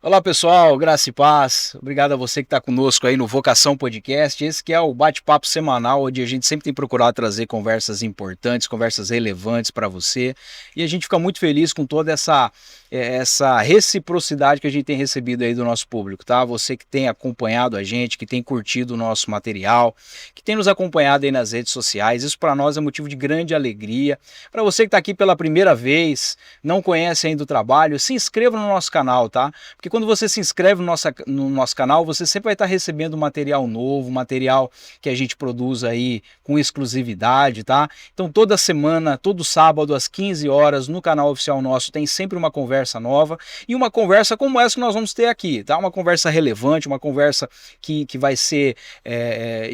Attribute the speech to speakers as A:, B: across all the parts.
A: Olá pessoal, graça e paz. Obrigado a você que está conosco aí no Vocação Podcast. Esse que é o bate-papo semanal, onde a gente sempre tem procurado trazer conversas importantes, conversas relevantes para você. E a gente fica muito feliz com toda essa reciprocidade que a gente tem recebido aí do nosso público, tá? Você que tem acompanhado a gente, que tem curtido o nosso material, que tem nos acompanhado aí nas redes sociais. Isso para nós é motivo de grande alegria. Para você que está aqui pela primeira vez, não conhece ainda o trabalho, se inscreva no nosso canal, tá? Porque quando você se inscreve no nosso canal, você sempre vai estar recebendo material novo, material que a gente produz aí com exclusividade, tá? Então toda semana, todo sábado às 15 horas no canal oficial nosso tem sempre uma conversa nova e uma conversa como essa que nós vamos ter aqui, tá? Uma conversa relevante, uma conversa que vai ser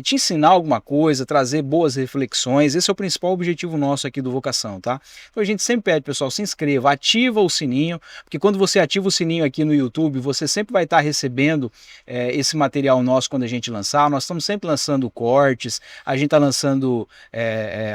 A: te ensinar alguma coisa, trazer boas reflexões. Esse é o principal objetivo nosso aqui do Vocação, tá? Então a gente sempre pede, pessoal, se inscreva, ativa o sininho, porque quando você ativa o sininho aqui no YouTube, você sempre vai estar recebendo esse material nosso quando a gente lançar. Nós estamos sempre lançando cortes, a gente está lançando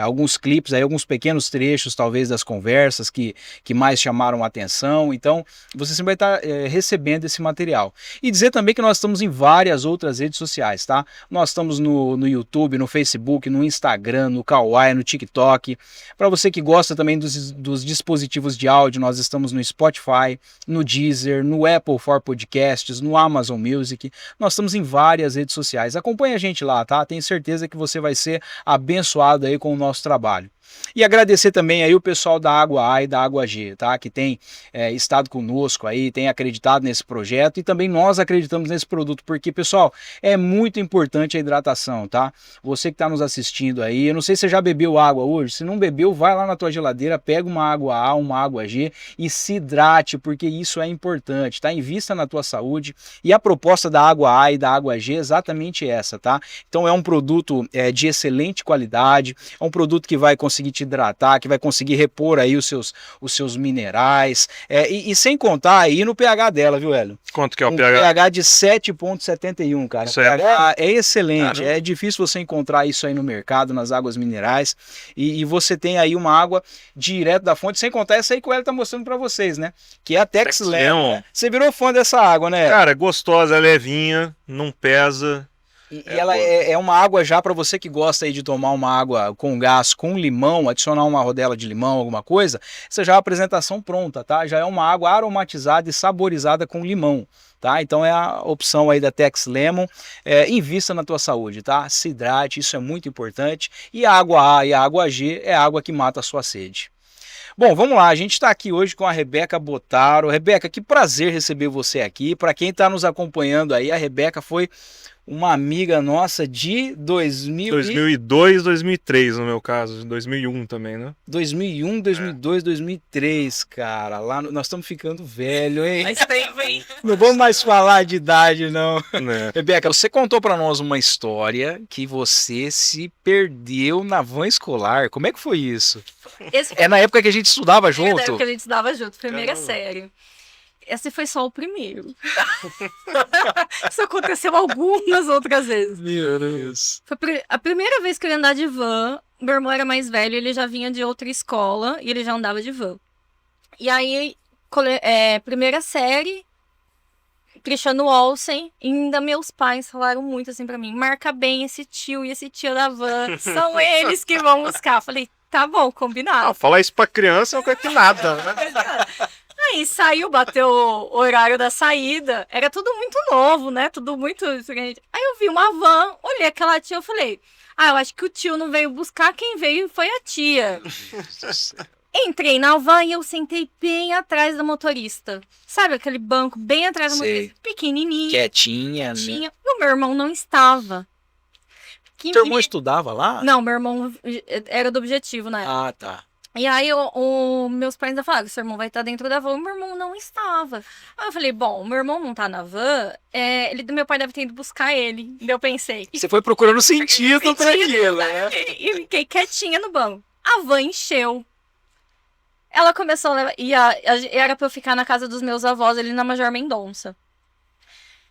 A: alguns clipes, aí, alguns pequenos trechos talvez das conversas que mais chamaram a atenção. Então você sempre vai estar recebendo esse material. E dizer também que nós estamos em várias outras redes sociais, tá? Nós estamos no YouTube, no Facebook, no Instagram, no Kawaii, no TikTok. Para você que gosta também dos dispositivos de áudio, nós estamos no Spotify, no Deezer, no Apple for Podcasts, no Amazon Music. Nós estamos em várias redes sociais. Acompanhe a gente lá, tá? Tenho certeza que você vai ser abençoado aí com o nosso trabalho. E agradecer também aí o pessoal da Água A e da Água G, tá? Que tem estado conosco aí, tem acreditado nesse projeto e também nós acreditamos nesse produto, porque, pessoal, é muito importante a hidratação, tá? Você que está nos assistindo aí, eu não sei se você já bebeu água hoje, se não bebeu, vai lá na tua geladeira, pega uma Água A, uma Água G e se hidrate, porque isso é importante, tá? Invista na tua saúde e a proposta da Água A e da Água G é exatamente essa, tá? Então é um produto de excelente qualidade, é um produto que vai conseguir te hidratar, que vai conseguir repor aí os seus minerais, e sem contar aí no pH dela, viu, Hélio?
B: Quanto que é o
A: Um
B: pH?
A: pH de 7,71, cara.
B: Isso
A: O pH
B: é...
A: é excelente,
B: Caramba.
A: é difícil você encontrar isso aí no mercado, nas águas minerais, e você tem aí uma água direto da fonte, sem contar essa aí que o Hélio tá mostrando pra vocês, né? Que é a Tex Lemon. Né? Você virou fã dessa água, né?
B: Cara, gostosa, é levinha, não pesa.
A: E ela é uma água já para você que gosta aí de tomar uma água com gás, com limão, adicionar uma rodela de limão, alguma coisa, você já é a apresentação pronta, tá? Já é uma água aromatizada e saborizada com limão, tá? Então é a opção aí da Tex Lemon. Invista na tua saúde, tá? Se hidrate, isso é muito importante. E a água A e a água G é a água que mata a sua sede. Bom, vamos lá, a gente está aqui hoje com a Rebeca Botaro. Rebeca, que prazer receber você aqui. Para quem está nos acompanhando aí, a Rebeca foi uma amiga nossa de
B: 2002, 2003 no meu caso, 2001 também, né?
A: 2001, 2002, 2003, cara. Lá nós estamos ficando velho, hein?
C: Mas tem.
A: Não vamos mais falar de idade, não.
B: Né?
A: Rebeca, você contou para nós uma história que você se perdeu na van escolar. Como é que foi isso? É na época que a gente estudava junto?
C: Na época que a gente estudava junto, primeira
B: Caramba.
C: série. Esse foi só o primeiro. Isso aconteceu algumas outras vezes.
A: Meu Deus.
C: Foi a primeira vez que eu ia andar de van. Meu irmão era mais velho, ele já vinha de outra escola e ele já andava de van. E aí, primeira série, Cristiano Olsen, e ainda meus pais falaram muito assim pra mim: marca bem esse tio e esse tio da van, são eles que vão buscar. Eu falei, tá bom, combinado.
B: Falar isso pra criança é uma coisa que nada, né?
C: Aí saiu, bateu o horário da saída, era tudo muito novo, né? Tudo muito diferente. Aí eu vi uma van, olhei aquela tia, eu falei, eu acho que o tio não veio buscar, quem veio foi a tia. Entrei na van e eu sentei bem atrás da motorista. Sabe aquele banco bem atrás da motorista? Pequenininho.
A: Quietinha, né?
C: E o meu irmão não estava.
A: Teu irmão estudava lá?
C: Não, meu irmão era do Objetivo, né?
A: Ah, tá.
C: E aí, meus pais ainda falaram, seu irmão vai estar dentro da van, e meu irmão não estava. Aí eu falei, bom, meu irmão não tá na van, meu pai deve ter ido buscar ele. E eu pensei.
A: Você foi procurando sentido pra aquilo, né?
C: E fiquei quietinha no banco. A van encheu. Ela começou a levar, era pra eu ficar na casa dos meus avós, ali na Major Mendonça.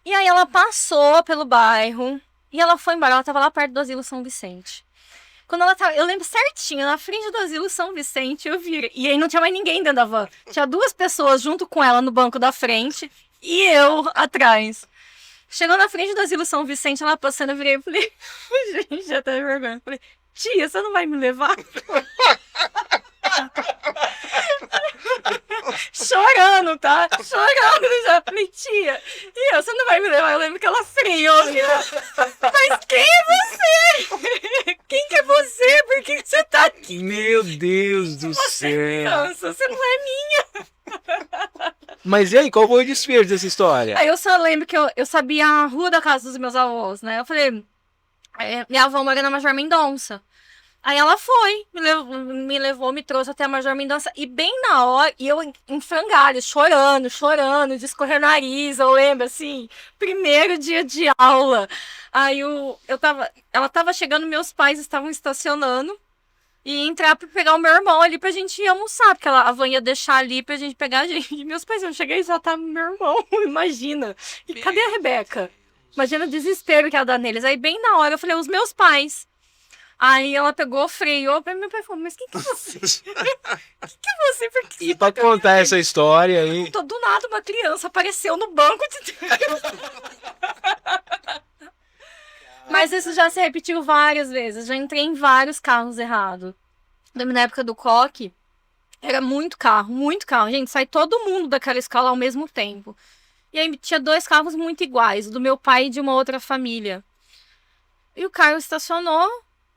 C: E aí ela passou pelo bairro, e ela foi embora, ela tava lá perto do Asilo São Vicente. Quando ela tava, eu lembro certinho, na frente do Asilo São Vicente, eu vi. E aí não tinha mais ninguém dentro da van. Tinha duas pessoas junto com ela no banco da frente. e eu atrás. Chegou na frente do Asilo São Vicente, ela passando, eu virei e falei, gente, já tá vergonha. Falei, tia, você não vai me levar? Chorando, tá? Chorando já. Falei, tia, e você não vai me levar? Eu lembro que ela freou. Mas quem é você? Quem que é você? Por que você tá aqui?
A: Meu Deus do céu.
C: Nossa, você não é minha.
A: Mas e aí, qual foi o desfecho dessa história?
C: Aí eu só lembro que eu sabia a rua da casa dos meus avós, né? Eu falei, minha avó mora na Major Mendonça. Aí ela foi, me levou, me trouxe até a Major Mendonça. E bem na hora, e eu em frangalhos, chorando, de escorrer o nariz, eu lembro, assim, primeiro dia de aula. Aí ela tava chegando, meus pais estavam estacionando. E entrar pra pegar o meu irmão ali pra gente ir almoçar, porque a van ia deixar ali pra gente pegar a gente. E meus pais, eu cheguei e já tava meu irmão, imagina. E cadê a Rebeca? Imagina o desespero que ela dá neles. Aí bem na hora eu falei, os meus pais. Aí ela pegou, freou, meu pai falou, mas quem que é você? Quem que é você? Por que
A: E
C: você
A: pra
C: tá
A: contar essa história aí...
C: Do nada uma criança apareceu no banco de trás. Mas isso já se repetiu várias vezes. Já entrei em vários carros errados. Na época do coque, era muito carro. Gente, sai todo mundo daquela escola ao mesmo tempo. E aí tinha 2 carros muito iguais, do meu pai e de uma outra família. E o carro estacionou,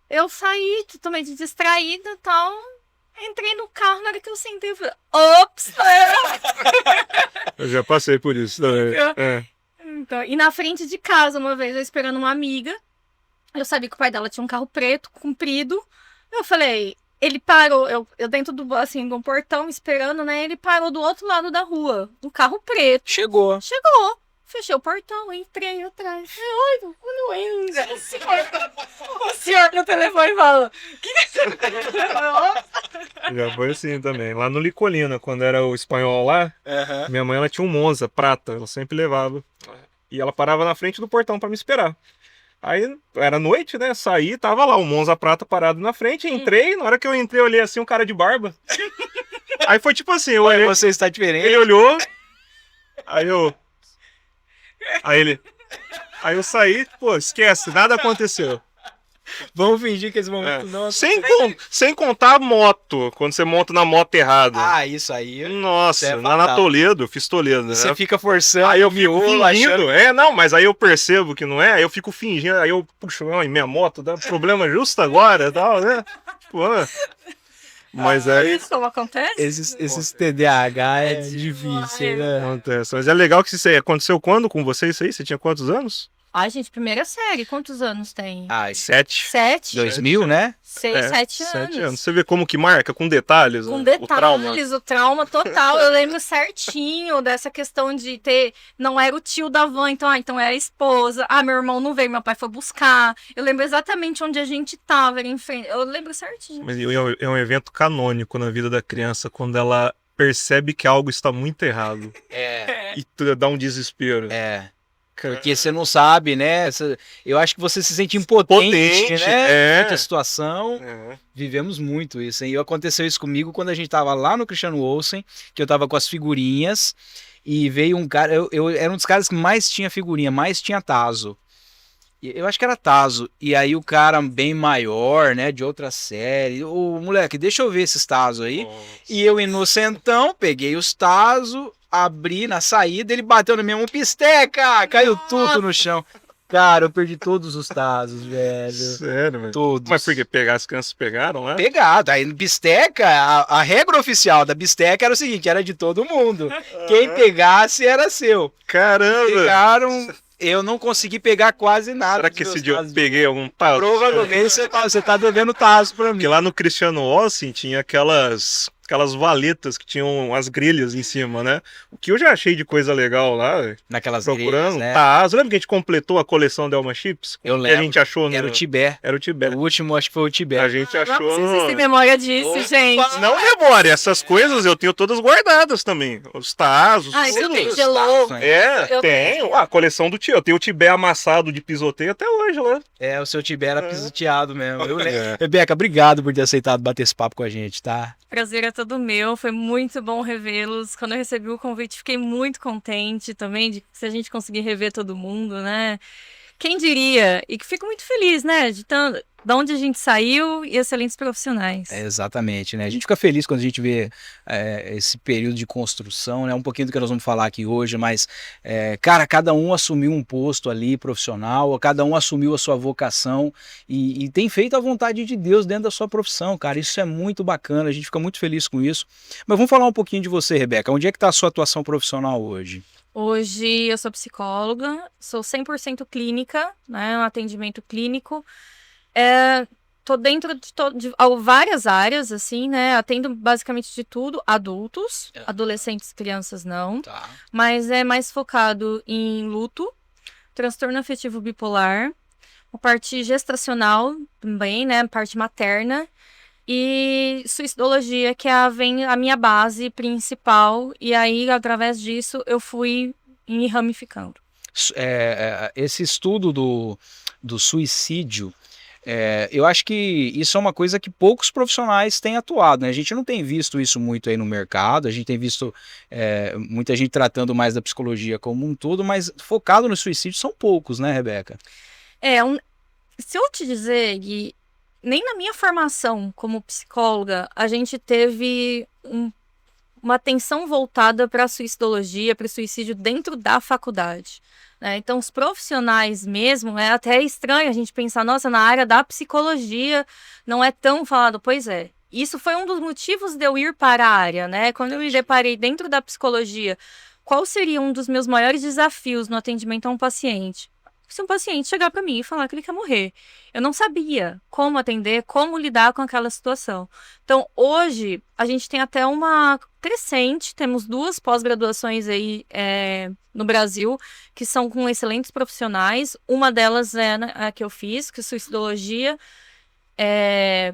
C: eu saí totalmente distraída e tal. Entrei no carro, na hora que eu sentei, eu falei, ops!
B: Eu já passei por isso também.
C: Então, e na frente de casa, uma vez, eu esperando uma amiga. Eu sabia que o pai dela tinha um carro preto, comprido. Eu falei, ele parou, eu dentro do, assim, de um portão esperando, né? Ele parou do outro lado da rua, um carro preto.
A: Chegou.
C: Fechei o portão, entrei atrás. Oi, não entra. O senhor no telefone fala, que você
B: Já foi assim também. Lá no Licolina, quando era o espanhol lá, minha mãe ela tinha um Monza prata, ela sempre levava. E ela parava na frente do portão pra me esperar. Aí era noite, né? Saí, tava lá o Monza prata parado na frente, entrei, na hora que eu entrei, eu olhei assim, um cara de barba. Aí foi tipo assim, eu olhei,
A: Você está diferente.
B: ele olhou, aí eu saí, pô, esquece, nada aconteceu.
A: Vamos fingir que esse momento não...
B: Sem contar a moto, quando você monta na moto errada.
A: Ah, isso aí...
B: Nossa,
A: é
B: lá na
A: fatal.
B: Toledo, eu fiz Toledo, né?
A: Você fica forçando,
B: Aí eu fico
A: miolo,
B: fingindo,
A: achando...
B: não, mas aí eu percebo que não é, aí eu fico fingindo, aí eu puxo, minha moto dá problema justo agora e tal, né? Pô, mas aí
C: Isso como acontece?
A: Esses TDAH é difícil, né?
B: acontece. Mas é legal que isso aí aconteceu quando com você isso aí? Você tinha quantos anos?
C: Ai, gente, primeira série, quantos anos tem?
A: Ah,
B: 7.
C: 7?
A: 2000, né?
C: 6, 7
B: 7
C: anos.
B: Você vê como que marca, com detalhes,
C: Com
B: né? O trauma.
C: detalhes, o trauma total. Eu lembro certinho dessa questão de ter. Não era o tio da van, então era a esposa. Ah, meu irmão não veio, meu pai foi buscar. Eu lembro exatamente onde a gente tava, era em frente. Eu lembro certinho.
B: Mas é um evento canônico na vida da criança quando ela percebe que algo está muito errado e dá um desespero.
A: Porque você não sabe, né? Eu acho que você se sente impotente, né? Muita situação. Vivemos muito isso, hein? E aconteceu isso comigo quando a gente tava lá no Cristiano Olsen, que eu tava com as figurinhas, e veio um cara, eu era um dos caras que mais tinha figurinha, mais tinha tazo. Eu acho que era tazo. E aí o cara bem maior, né, de outra série, ô moleque, deixa eu ver esses tazos aí.
B: Nossa.
A: E eu inocentão, peguei os tazos, abri na saída, ele bateu na minha mão, pisteca, caiu tudo no chão. Cara, eu perdi todos os tazos, velho.
B: Sério, velho?
A: Todos.
B: Mas por que as crianças pegaram lá?
A: Pegado. Aí bisteca, a regra oficial da bisteca era o seguinte, era de todo mundo. Quem pegasse era seu.
B: Caramba!
A: Pegaram, eu não consegui pegar quase nada.
B: Será
A: dos
B: que
A: meus
B: esse dia eu
A: tazos.
B: peguei algum tazo?
A: Provavelmente você tá devendo tazo pra mim.
B: Porque lá no Cristiano Olsen tinha aquelas valetas que tinham as grelhas em cima, né? O que eu já achei de coisa legal lá,
A: Naquelas
B: procurando,
A: grelhas, né?
B: tazo. Lembra que a gente completou a coleção da Elma Chips?
A: Eu
B: Que
A: lembro.
B: a gente achou no...
A: Era o Tibé.
B: Era o Tibete.
A: O último acho que foi o Tibé.
B: A gente
C: Não
B: achou
C: precisa
B: no...
C: ter memória disso, gente.
B: Não memória, essas coisas eu tenho todas guardadas também. Os tazos,
C: Ai, você
B: tudo.
C: tem gelou.
B: É,
C: Eu
B: tenho. A coleção do tio. Eu tenho o Tibé amassado de pisoteio até hoje lá.
A: É, o seu Tibé era pisoteado mesmo. Eu lembro.
B: É.
A: Rebeca, obrigado por ter aceitado bater esse papo com a gente, tá?
C: Prazer é todo todo meu. Foi muito bom revê-los. Quando eu recebi o convite, fiquei muito contente também de se a gente conseguir rever todo mundo, né? Quem diria? E que fico muito feliz, né? De onde a gente saiu e excelentes profissionais.
A: Exatamente, né? A gente fica feliz quando a gente vê esse período de construção, né? Um pouquinho do que nós vamos falar aqui hoje, mas, cara, cada um assumiu um posto ali profissional, cada um assumiu a sua vocação e tem feito a vontade de Deus dentro da sua profissão, cara. Isso é muito bacana, a gente fica muito feliz com isso. Mas vamos falar um pouquinho de você, Rebeca. Onde é que está a sua atuação profissional hoje?
C: Hoje eu sou psicóloga, sou 100% clínica, né? Um atendimento clínico. Tô dentro de várias áreas, assim, né? Atendo basicamente de tudo, adultos, adolescentes, crianças não.
A: Tá.
C: Mas é mais focado em luto, transtorno afetivo bipolar, a parte gestacional também, né? Parte materna. E suicidologia, que é a minha base principal. E aí, através disso, eu fui me ramificando.
A: Esse estudo do suicídio, eu acho que isso é uma coisa que poucos profissionais têm atuado, né? A gente não tem visto isso muito aí no mercado, a gente tem visto muita gente tratando mais da psicologia como um todo, mas focado no suicídio são poucos, né, Rebeca?
C: Se eu te dizer, Gui, nem na minha formação como psicóloga, a gente teve uma atenção voltada para a suicidologia, para o suicídio dentro da faculdade. Né? Então, os profissionais mesmo, é até estranho a gente pensar, nossa, na área da psicologia não é tão falado. Pois é, isso foi um dos motivos de eu ir para a área, né? Quando eu me deparei dentro da psicologia, qual seria um dos meus maiores desafios no atendimento a um paciente? Se um paciente chegar para mim e falar que ele quer morrer, eu não sabia como atender, como lidar com aquela situação. Então, hoje, a gente tem até uma crescente, temos 2 pós-graduações aí no Brasil, que são com excelentes profissionais. Uma delas é a que eu fiz, que é suicidologia,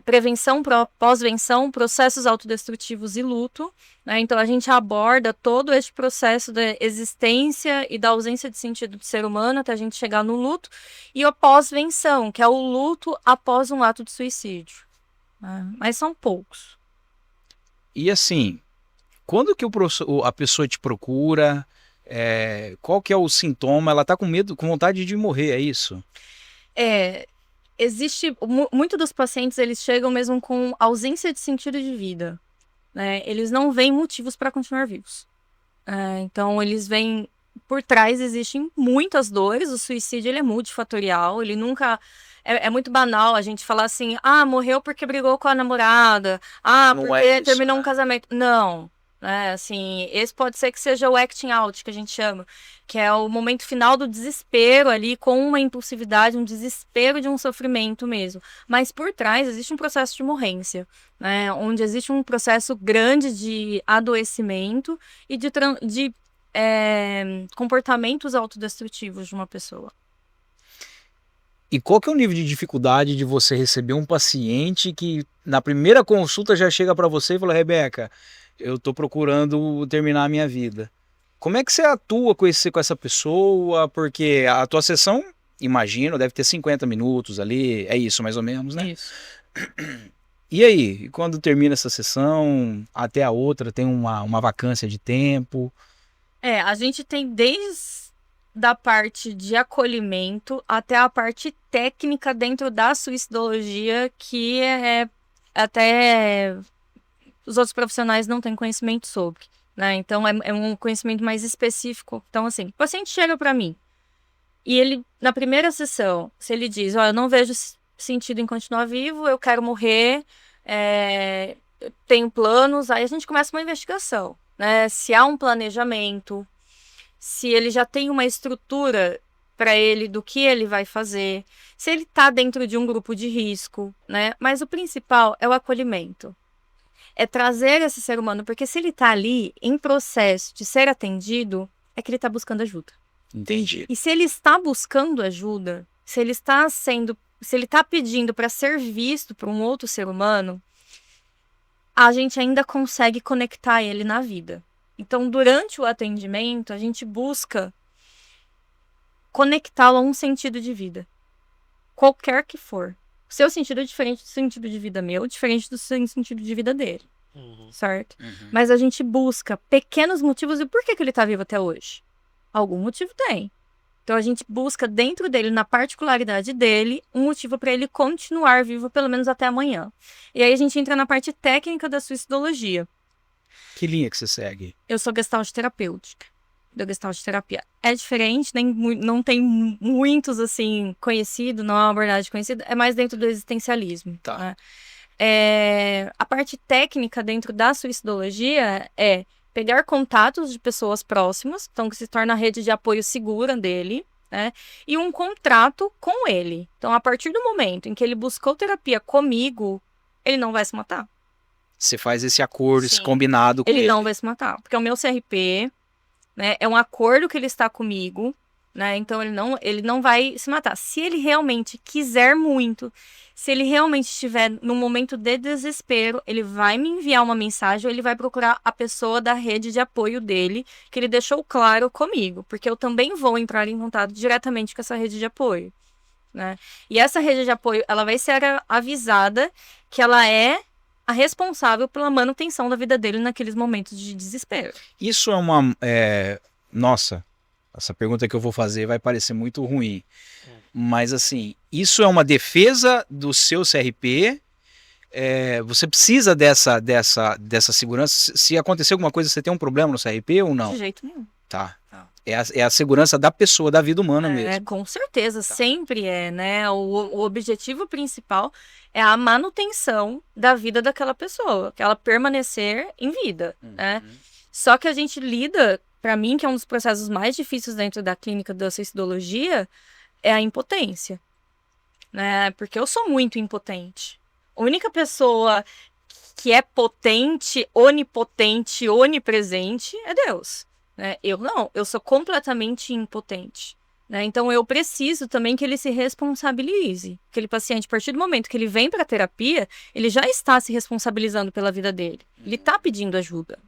C: prevenção, pós-venção, processos autodestrutivos e luto. Né? Então, a gente aborda todo este processo da existência e da ausência de sentido do ser humano até a gente chegar no luto. E a pós-venção, que é o luto após um ato de suicídio. Né? Mas são poucos.
A: E assim, quando que a pessoa te procura, qual que é o sintoma? Ela tá com medo, com vontade de morrer, é isso?
C: Existe, muito dos pacientes, eles chegam mesmo com ausência de sentido de vida, né? Eles não veem motivos para continuar vivos. Então, eles vêm, por trás existem muitas dores, o suicídio ele é multifatorial, ele nunca... É muito banal a gente falar assim, morreu porque brigou com a namorada, porque terminou um casamento. Não, assim, esse pode ser que seja o acting out, que a gente chama, que é o momento final do desespero ali, com uma impulsividade, um desespero de um sofrimento mesmo. Mas por trás existe um processo de morrência, né, onde existe um processo grande de adoecimento e de comportamentos autodestrutivos de uma pessoa.
A: E qual que é o nível de dificuldade de você receber um paciente que na primeira consulta já chega para você e fala, Rebeca, eu tô procurando terminar a minha vida. Como é que você atua com essa pessoa? Porque a tua sessão, imagino, deve ter 50 minutos ali, é isso mais ou menos, né?
C: Isso.
A: E aí, quando termina essa sessão, até a outra, tem uma vacância de tempo?
C: A gente tem desde da parte de acolhimento até a parte técnica dentro da suicidologia, que até os outros profissionais não têm conhecimento sobre, né? Então, é um conhecimento mais específico. Então, assim, o paciente chega para mim e ele, na primeira sessão, se ele diz, eu não vejo sentido em continuar vivo, eu quero morrer, tenho planos, aí a gente começa uma investigação, né? Se há um planejamento, se ele já tem uma estrutura para ele do que ele vai fazer, se ele está dentro de um grupo de risco, né? Mas o principal é o acolhimento. É trazer esse ser humano, porque se ele está ali em processo de ser atendido, é que ele está buscando ajuda.
A: Entendi.
C: E se ele está buscando ajuda, se ele está pedindo para ser visto por um outro ser humano, a gente ainda consegue conectar ele na vida. Então, durante o atendimento, a gente busca conectá-lo a um sentido de vida. Qualquer que for. O seu sentido é diferente do sentido de vida meu, diferente do seu sentido de vida dele. certo? Mas a gente busca pequenos motivos e por que ele tá vivo até hoje? Algum motivo tem. Então a gente busca dentro dele, na particularidade dele, um motivo para ele continuar vivo pelo menos até amanhã. E aí a gente entra na parte técnica da suicidologia.
A: Que linha que você segue?
C: Eu sou gestalt terapêutica, da gestalt terapia. É diferente, não tem muitos assim conhecidos, não é uma abordagem conhecida, é mais dentro do existencialismo.
A: Tá.
C: Né? A parte técnica dentro da suicidologia é pegar contatos de pessoas próximas, então que se torna a rede de apoio segura dele, né? E um contrato com ele. Então, a partir do momento em que ele buscou terapia comigo, ele não vai se matar.
A: Você faz esse acordo, esse
C: Sim.
A: combinado com ele.
C: Ele não vai se matar, porque é o meu CRP, né? É um acordo que ele está comigo, né? Então, ele não vai se matar. Se ele realmente quiser muito, se ele realmente estiver num momento de desespero, ele vai me enviar uma mensagem ou ele vai procurar a pessoa da rede de apoio dele, que ele deixou claro comigo, porque eu também vou entrar em contato diretamente com essa rede de apoio, né? E essa rede de apoio, ela vai ser avisada que ela é a responsável pela manutenção da vida dele naqueles momentos de desespero.
A: Isso é uma... Nossa, essa pergunta que eu vou fazer vai parecer muito ruim. Mas assim, isso é uma defesa do seu CRP? Você precisa dessa segurança? Se acontecer alguma coisa, você tem um problema no CRP ou não?
C: De jeito nenhum.
A: Tá. É a segurança da pessoa, da vida humana mesmo.
C: Com certeza, sempre né? O objetivo principal é a manutenção da vida daquela pessoa, que ela permanecer em vida, né? Só que a gente lida, para mim, que é um dos processos mais difíceis dentro da clínica da suicidologia, é a impotência, né? Porque eu sou muito impotente. A única pessoa que é potente, onipotente, onipresente é Deus, né? Eu não, eu sou completamente impotente, né? Então eu preciso também que ele se responsabilize. Aquele paciente, a partir do momento que ele vem para a terapia, ele já está se responsabilizando pela vida dele. Ele está pedindo ajuda,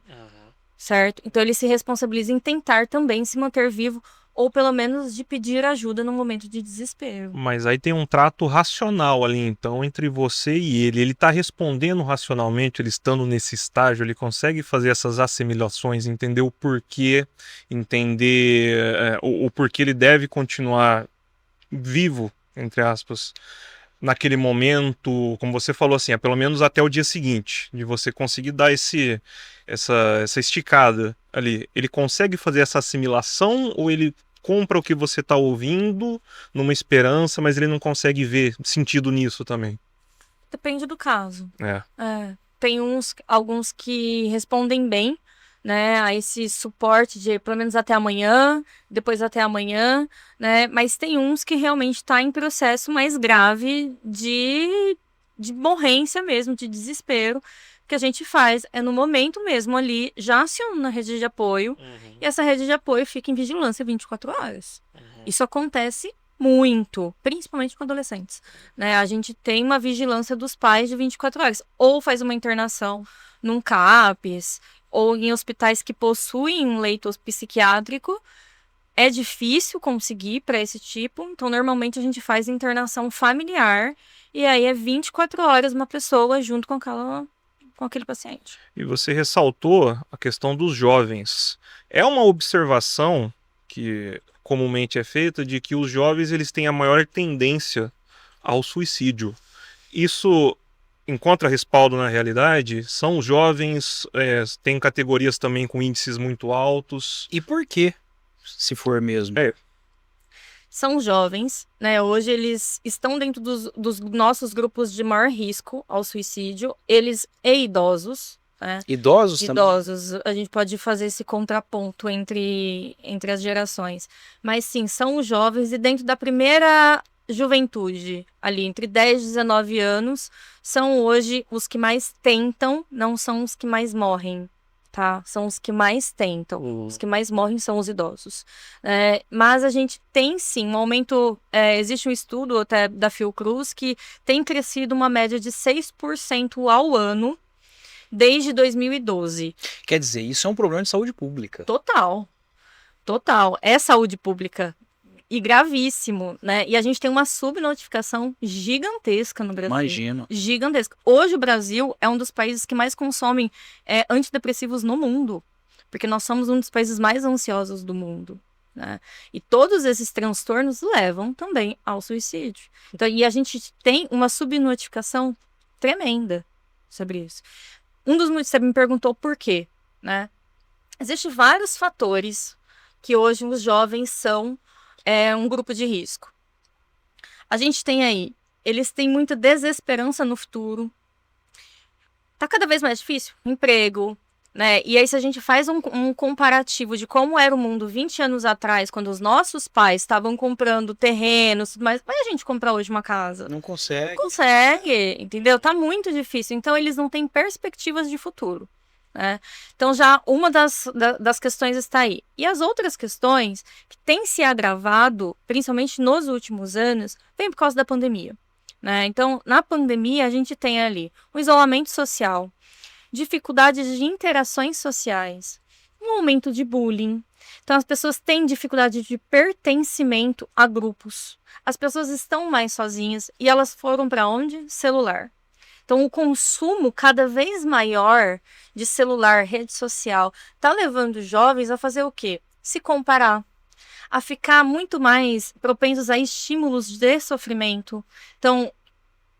C: certo? Então ele se responsabiliza em tentar também se manter vivo, ou pelo menos de pedir ajuda no momento de desespero.
B: Mas aí tem um trato racional ali, então, entre você e ele. Ele está respondendo racionalmente, ele estando nesse estágio, ele consegue fazer essas assimilações, entender o porquê, entender o porquê ele deve continuar vivo, entre aspas, naquele momento, como você falou assim, pelo menos até o dia seguinte, de você conseguir dar essa esticada ali. Ele consegue fazer essa assimilação ou ele compra o que você está ouvindo numa esperança, mas ele não consegue ver sentido nisso também?
C: Depende do caso. Tem alguns que respondem bem, né, a esse suporte de pelo menos até amanhã, depois até amanhã, né, mas tem uns que realmente está em processo mais grave de morrência mesmo, de desespero. O que a gente faz é no momento mesmo ali, já aciona a rede de apoio, e essa rede de apoio fica em vigilância 24 horas. Isso acontece muito, principalmente com adolescentes, né? A gente tem uma vigilância dos pais de 24 horas, ou faz uma internação num CAPS, ou em hospitais que possuem um leito psiquiátrico. É difícil conseguir para esse tipo, então normalmente a gente faz internação familiar, e aí é 24 horas uma pessoa junto com aquele paciente.
B: E você ressaltou a questão dos jovens. É uma observação que comumente é feita de que os jovens eles têm a maior tendência ao suicídio. Isso encontra respaldo na realidade? São jovens, tem categorias também com índices muito altos.
A: E por quê, se for mesmo?
C: São jovens, né? Hoje eles estão dentro dos nossos grupos de maior risco ao suicídio. Eles e idosos, né?
A: Idosos também?
C: Idosos. A gente pode fazer esse contraponto entre as gerações. Mas sim, são os jovens e dentro da primeira juventude, ali entre 10 e 19 anos, são hoje os que mais tentam, não são os que mais morrem, tá? São os que mais tentam. Os que mais morrem são os idosos. Mas a gente tem sim um aumento. Existe um estudo até da Fiocruz que tem crescido uma média de 6% ao ano desde 2012.
A: Quer dizer, isso é um problema de saúde pública.
C: Total. É saúde pública. e gravíssimo, né? E a gente tem uma subnotificação gigantesca no Brasil.
A: Imagino.
C: Gigantesca. Hoje o Brasil é um dos países que mais consomem antidepressivos no mundo, porque nós somos um dos países mais ansiosos do mundo, né? E todos esses transtornos levam também ao suicídio. Então, e a gente tem uma subnotificação tremenda sobre isso. Um dos motivos, você me perguntou por quê, né? Existem vários fatores que hoje os jovens são um grupo de risco. A gente tem aí, eles têm muita desesperança no futuro. Tá cada vez mais difícil, emprego, né? E aí se a gente faz um comparativo de como era o mundo 20 anos atrás, quando os nossos pais estavam comprando terrenos, mas a gente comprar hoje uma casa?
A: Não consegue.
C: Não consegue, entendeu? Tá muito difícil. Então eles não têm perspectivas de futuro, né? Então já uma das questões está aí. E as outras questões que têm se agravado, principalmente nos últimos anos, vem por causa da pandemia, né? Então na pandemia a gente tem ali o isolamento social, dificuldades de interações sociais, um aumento de bullying. Então as pessoas têm dificuldade de pertencimento a grupos. As pessoas estão mais sozinhas e elas foram para onde? Celular. Então, o consumo cada vez maior de celular, rede social, está levando os jovens a fazer o quê? Se comparar, a ficar muito mais propensos a estímulos de sofrimento. Então,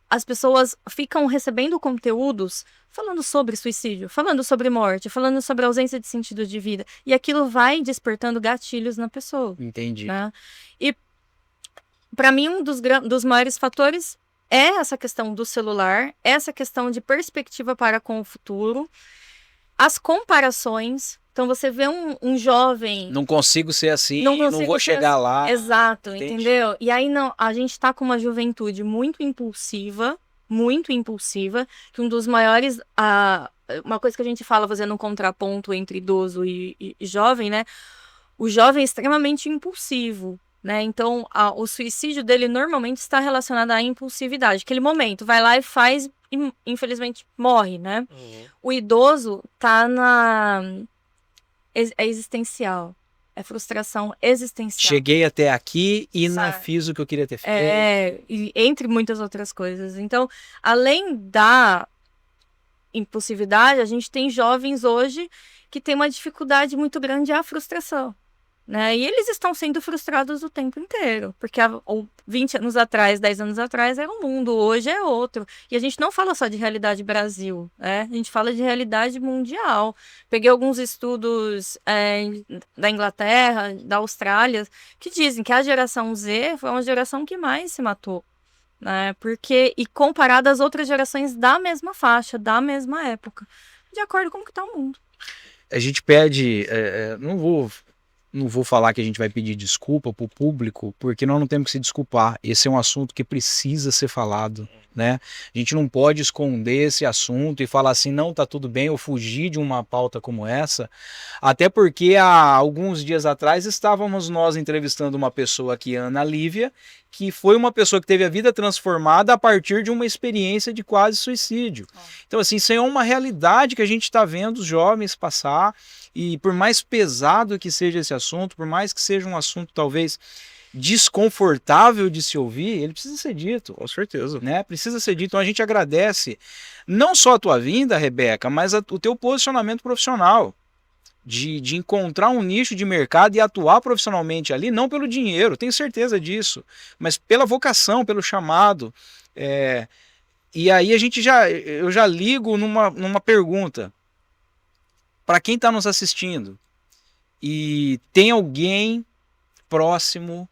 C: as pessoas ficam recebendo conteúdos falando sobre suicídio, falando sobre morte, falando sobre ausência de sentido de vida. E aquilo vai despertando gatilhos na pessoa.
A: Entendi.
C: Né? E, para mim, um dos maiores fatores é essa questão do celular, essa questão de perspectiva para com o futuro, as comparações. Então, você vê um jovem...
A: Não consigo ser assim, não vou chegar lá.
C: Exato,
A: Entendi.
C: entendeu? E aí, a gente está com uma juventude muito impulsiva, que um dos maiores... uma coisa que a gente fala, fazendo um contraponto entre idoso e jovem, né? O jovem é extremamente impulsivo, né? Então, o suicídio dele normalmente está relacionado à impulsividade. Aquele momento, vai lá e faz e, infelizmente, morre, né? Uhum. O idoso tá é existencial. É frustração existencial.
A: Cheguei até aqui e não fiz o que eu queria ter feito.
C: E entre muitas outras coisas. Então, além da impulsividade, a gente tem jovens hoje que têm uma dificuldade muito grande à frustração, né? E eles estão sendo frustrados o tempo inteiro, porque 20 anos atrás, 10 anos atrás era um mundo, hoje é outro. E a gente não fala só de realidade Brasil, né? A gente fala de realidade mundial. Peguei alguns estudos da Inglaterra, da Austrália, que dizem que a geração Z foi uma geração que mais se matou, né? E comparado às outras gerações da mesma faixa, da mesma época, de acordo com como que está o mundo.
A: A gente pede, não vou falar que a gente vai pedir desculpa para o público, porque nós não temos que se desculpar. Esse é um assunto que precisa ser falado, né? A gente não pode esconder esse assunto e falar assim, não, tá tudo bem, eu fugi de uma pauta como essa. Até porque há alguns dias atrás estávamos nós entrevistando uma pessoa aqui, Ana Lívia, que foi uma pessoa que teve a vida transformada a partir de uma experiência de quase suicídio. Então, assim, isso é uma realidade que a gente está vendo os jovens passar. E por mais pesado que seja esse assunto, por mais que seja um assunto talvez desconfortável de se ouvir, ele precisa ser dito.
B: Com certeza.
A: Né? Precisa ser dito. Então a gente agradece não só a tua vinda, Rebeca, mas o teu posicionamento profissional. De encontrar um nicho de mercado e atuar profissionalmente ali, não pelo dinheiro, tenho certeza disso, mas pela vocação, pelo chamado. E aí eu já ligo numa pergunta. Para quem está nos assistindo e tem alguém próximo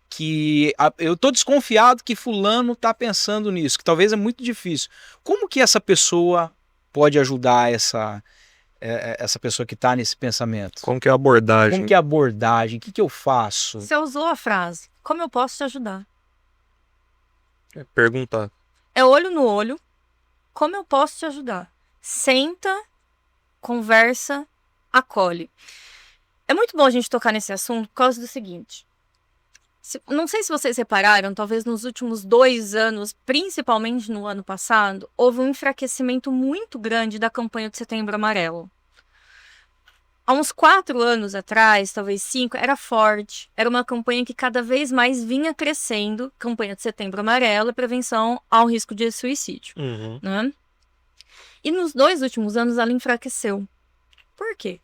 A: que eu estou desconfiado que fulano está pensando nisso, que talvez é muito difícil. Como que essa pessoa pode ajudar essa pessoa que está nesse pensamento?
B: Como que é a abordagem?
A: Como que é a abordagem? O que eu faço?
C: Você usou a frase, como eu posso te ajudar?
B: Perguntar.
C: É olho no olho, como eu posso te ajudar? Senta, conversa, acolhe. É muito bom a gente tocar nesse assunto por causa do seguinte. Não sei se vocês repararam, talvez nos últimos 2 anos, principalmente no ano passado, houve um enfraquecimento muito grande da campanha de Setembro Amarelo. Há uns 4 anos atrás, talvez 5, era forte. Era uma campanha que cada vez mais vinha crescendo. Campanha de Setembro Amarelo e prevenção ao risco de suicídio. Né? E nos 2 últimos anos ela enfraqueceu. Por quê?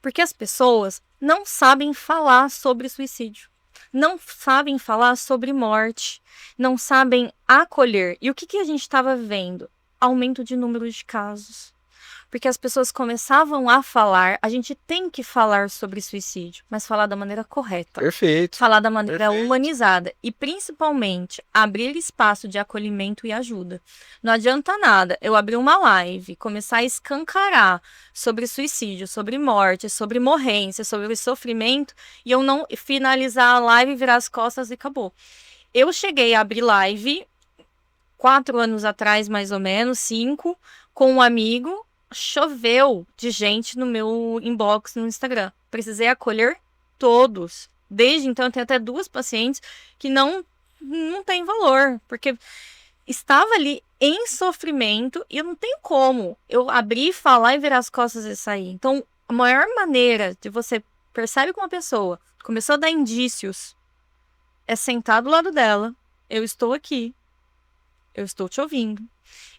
C: Porque as pessoas não sabem falar sobre suicídio. Não sabem falar sobre morte. Não sabem acolher. E o que a gente estava vendo? Aumento de número de casos. Porque as pessoas começavam a falar, a gente tem que falar sobre suicídio, mas falar da maneira correta.
A: Perfeito.
C: Falar da maneira humanizada. E, principalmente, abrir espaço de acolhimento e ajuda. Não adianta nada eu abrir uma live, começar a escancarar sobre suicídio, sobre morte, sobre morrência, sobre sofrimento, e eu não finalizar a live, virar as costas e acabou. Eu cheguei a abrir live 4 anos atrás, mais ou menos, 5, com um amigo. Choveu de gente no meu inbox no Instagram. Precisei acolher todos. Desde então, eu tenho até 2 pacientes que não tem valor, porque estava ali em sofrimento e eu não tenho como eu abrir, falar e virar as costas e sair. Então, a maior maneira de você percebe que uma pessoa começou a dar indícios é sentar do lado dela. Eu estou aqui. Eu estou te ouvindo.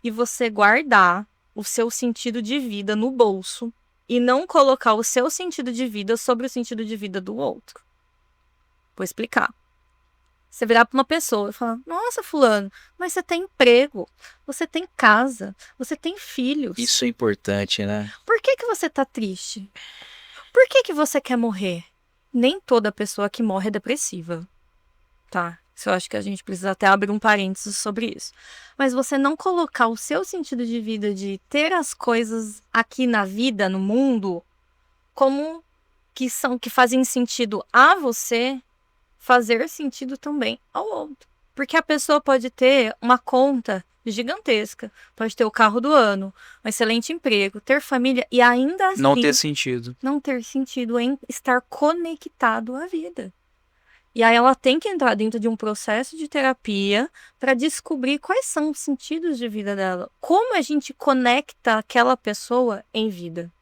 C: E você guardar o seu sentido de vida no bolso e não colocar o seu sentido de vida sobre o sentido de vida do outro. Vou explicar. Você virar para uma pessoa e falar: nossa, fulano, mas você tem emprego, você tem casa, você tem filhos.
A: Isso é importante, né?
C: Por que você tá triste? Por que você quer morrer? Nem toda pessoa que morre é depressiva, tá? Isso eu acho que a gente precisa até abrir um parênteses sobre isso. Mas você não colocar o seu sentido de vida, de ter as coisas aqui na vida, no mundo, como que fazem sentido a você, fazer sentido também ao outro. Porque a pessoa pode ter uma conta gigantesca, pode ter o carro do ano, um excelente emprego, ter família e ainda assim
A: não ter sentido.
C: Não ter sentido em estar conectado à vida. E aí ela tem que entrar dentro de um processo de terapia para descobrir quais são os sentidos de vida dela. Como a gente conecta aquela pessoa em vida.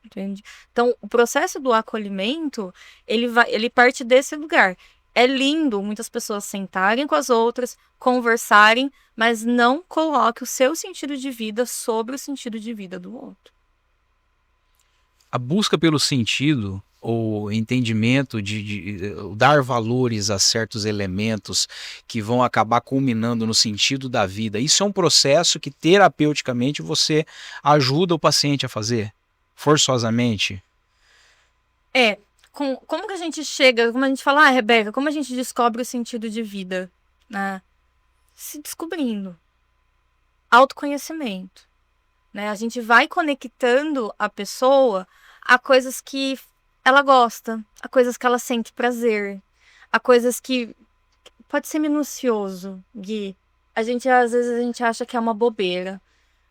C: Entende? Então, o processo do acolhimento, ele parte desse lugar. É lindo muitas pessoas sentarem com as outras, conversarem, mas não coloque o seu sentido de vida sobre o sentido de vida do outro.
A: A busca pelo sentido ou entendimento de dar valores a certos elementos que vão acabar culminando no sentido da vida, isso é um processo que terapeuticamente você ajuda o paciente a fazer, forçosamente?
C: Como que a gente chega, como a gente fala, Rebeca, como a gente descobre o sentido de vida? Né? Se descobrindo. Autoconhecimento. Né? A gente vai conectando a pessoa a coisas que ela gosta, a coisas que ela sente prazer, a coisas que pode ser minucioso, Gui. Às vezes a gente acha que é uma bobeira,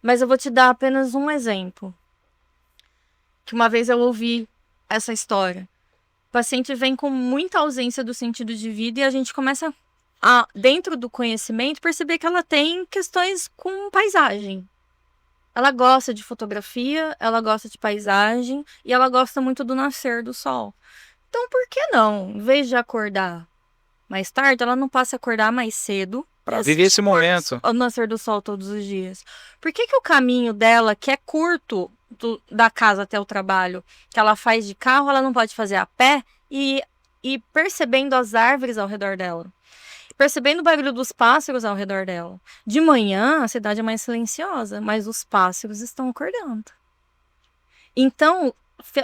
C: mas eu vou te dar apenas um exemplo. Que uma vez eu ouvi essa história. O paciente vem com muita ausência do sentido de vida e a gente começa a, dentro do conhecimento, perceber que ela tem questões com paisagem. Ela gosta de fotografia, ela gosta de paisagem e ela gosta muito do nascer do sol. Então, por que não? Em vez de acordar mais tarde, ela não passa a acordar mais cedo.
A: Para viver esse momento.
C: O nascer do sol todos os dias. Por que o caminho dela, que é curto da casa até o trabalho, que ela faz de carro, ela não pode fazer a pé e percebendo as árvores ao redor dela? Percebendo o barulho dos pássaros ao redor dela. De manhã, a cidade é mais silenciosa, mas os pássaros estão acordando. Então,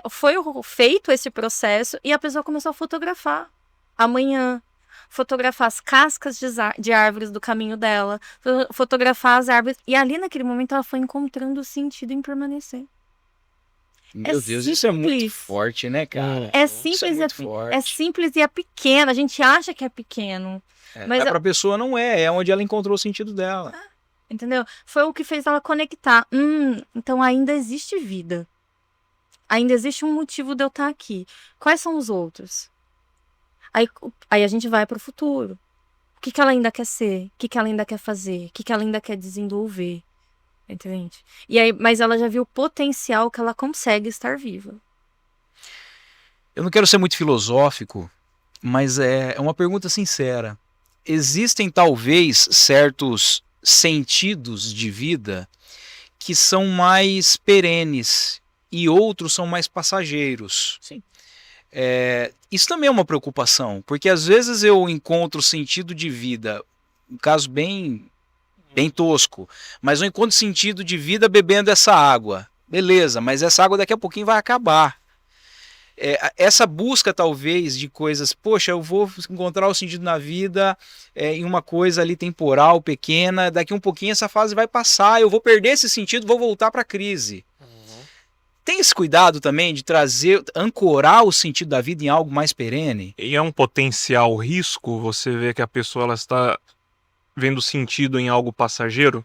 C: foi feito esse processo e a pessoa começou a fotografar. Amanhã, fotografar as cascas de árvores do caminho dela, fotografar as árvores. E ali, naquele momento, ela foi encontrando sentido em permanecer.
A: Meu Deus, isso é muito forte, né, cara?
C: É simples, é simples e é pequeno. A gente acha que é pequeno.
A: Mas para a pessoa não é onde ela encontrou o sentido dela.
C: Entendeu? Foi o que fez ela conectar. Então ainda existe vida. Ainda existe um motivo de eu estar aqui. Quais são os outros? Aí a gente vai para o futuro. O que ela ainda quer ser? O que ela ainda quer fazer? O que ela ainda quer desenvolver? Entende? E aí, mas ela já viu o potencial que ela consegue estar viva.
A: Eu não quero ser muito filosófico, mas é uma pergunta sincera. Existem talvez certos sentidos de vida que são mais perenes e outros são mais passageiros.
C: Sim.
A: Isso também é uma preocupação, porque às vezes eu encontro sentido de vida, um caso bem tosco, mas eu encontro sentido de vida bebendo essa água. Beleza, mas essa água daqui a pouquinho vai acabar. Essa busca talvez de coisas, poxa, eu vou encontrar o sentido na vida em uma coisa ali temporal, pequena, daqui um pouquinho essa fase vai passar, eu vou perder esse sentido, vou voltar para a crise. Tem esse cuidado também de ancorar o sentido da vida em algo mais perene?
B: E é um potencial risco você ver que a pessoa ela está vendo sentido em algo passageiro?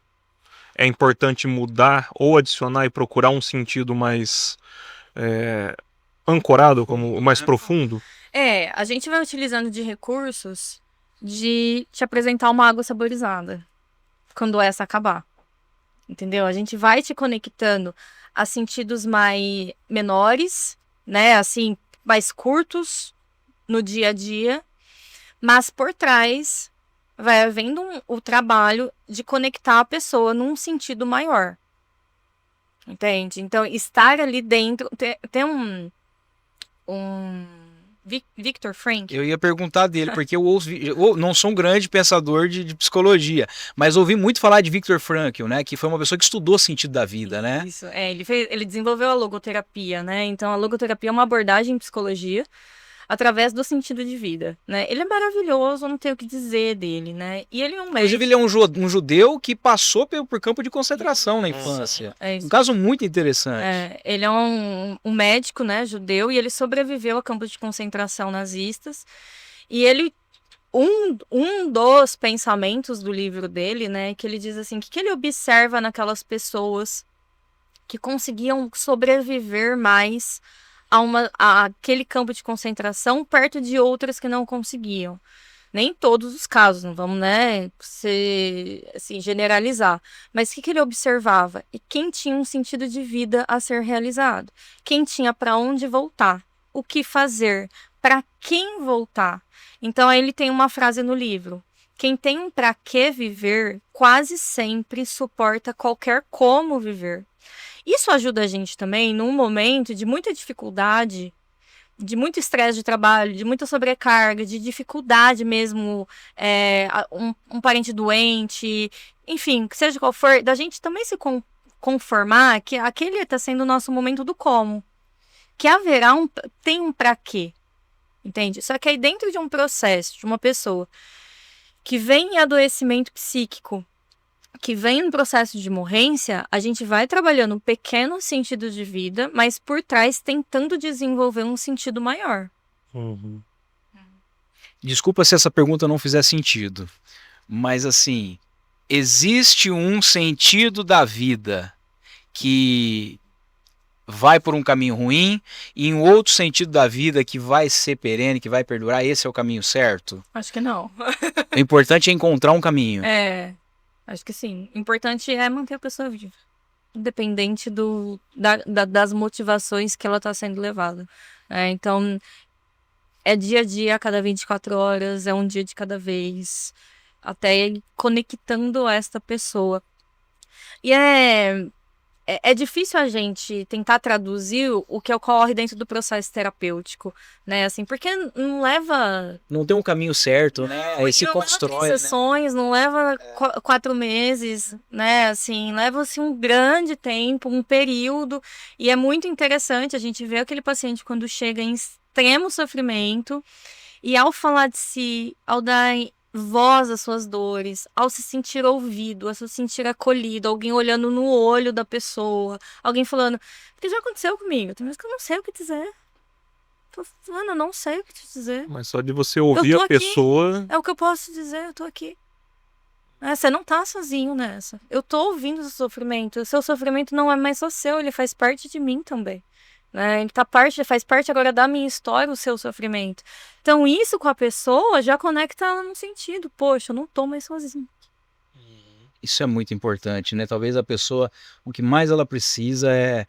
B: É importante mudar ou adicionar e procurar um sentido mais ancorado, como mais profundo?
C: A gente vai utilizando de recursos de te apresentar uma água saborizada quando essa acabar. Entendeu? A gente vai te conectando a sentidos mais menores, né? Assim, mais curtos no dia a dia, mas por trás vai havendo o trabalho de conectar a pessoa num sentido maior. Entende? Então, estar ali dentro... Tem um Viktor Frankl.
A: Eu ia perguntar dele, porque eu não sou um grande pensador de psicologia, mas ouvi muito falar de Viktor Frankl, né? Que foi uma pessoa que estudou o sentido da vida, né?
C: Isso, ele desenvolveu a logoterapia, né? Então, a logoterapia é uma abordagem em psicologia através do sentido de vida, né? Ele é maravilhoso, não tenho o que dizer dele, né? E ele é um médico.
A: Inclusive, ele é um judeu que passou por campo de concentração na infância. Um caso muito interessante.
C: Ele é um médico, né, judeu, e ele sobreviveu a campos de concentração nazistas. E ele... Um dos pensamentos do livro dele, né, que ele diz assim, que ele observa naquelas pessoas que conseguiam sobreviver mais a aquele campo de concentração perto de outras que não conseguiam. Nem todos os casos, não vamos, né, assim, generalizar. Mas o que ele observava? E quem tinha um sentido de vida a ser realizado? Quem tinha para onde voltar? O que fazer? Para quem voltar? Então, aí ele tem uma frase no livro. Quem tem um para que viver, quase sempre suporta qualquer como viver. Isso ajuda a gente também num momento de muita dificuldade, de muito estresse de trabalho, de muita sobrecarga, de dificuldade mesmo, um parente doente, enfim, que seja qual for, da gente também se conformar que aquele está sendo o nosso momento do como. Que tem um pra quê, entende? Só que aí dentro de um processo, de uma pessoa que vem em adoecimento psíquico, que vem no processo de morrência, a gente vai trabalhando um pequeno sentido de vida, mas por trás tentando desenvolver um sentido maior.
B: Uhum.
A: Desculpa se essa pergunta não fizer sentido, mas assim, existe um sentido da vida que vai por um caminho ruim e um outro sentido da vida que vai ser perene, que vai perdurar, esse é o caminho certo?
C: Acho que não.
A: O importante é encontrar um caminho.
C: Acho que sim. O importante é manter a pessoa viva. Independente das motivações que ela está sendo levada. Então, é dia a dia, a cada 24 horas, é um dia de cada vez. Até ele conectando esta pessoa. E é difícil a gente tentar traduzir o que ocorre dentro do processo terapêutico, né? Assim, porque não leva...
A: Não tem um caminho certo, né? Aí se constrói,
C: leva sessões, né? Não leva 4 meses, né? Assim, leva-se um grande tempo, um período. E é muito interessante a gente ver aquele paciente quando chega em extremo sofrimento e ao falar de si, ao dar voz às suas dores, ao se sentir ouvido, ao se sentir acolhido, alguém olhando no olho da pessoa, alguém falando, porque já aconteceu comigo, tem vezes que eu não sei o que dizer. Tô falando, eu não sei o que te dizer.
B: Mas só de você ouvir a pessoa...
C: É o que eu posso dizer, eu tô aqui. Você não tá sozinho nessa. Eu tô ouvindo o seu sofrimento. O seu sofrimento não é mais só seu, ele faz parte de mim também. Ele faz parte agora da minha história, o seu sofrimento. Então isso com a pessoa já conecta ela num sentido. Poxa, eu não tô mais sozinho.
A: Isso é muito importante, né? Talvez a pessoa, o que mais ela precisa é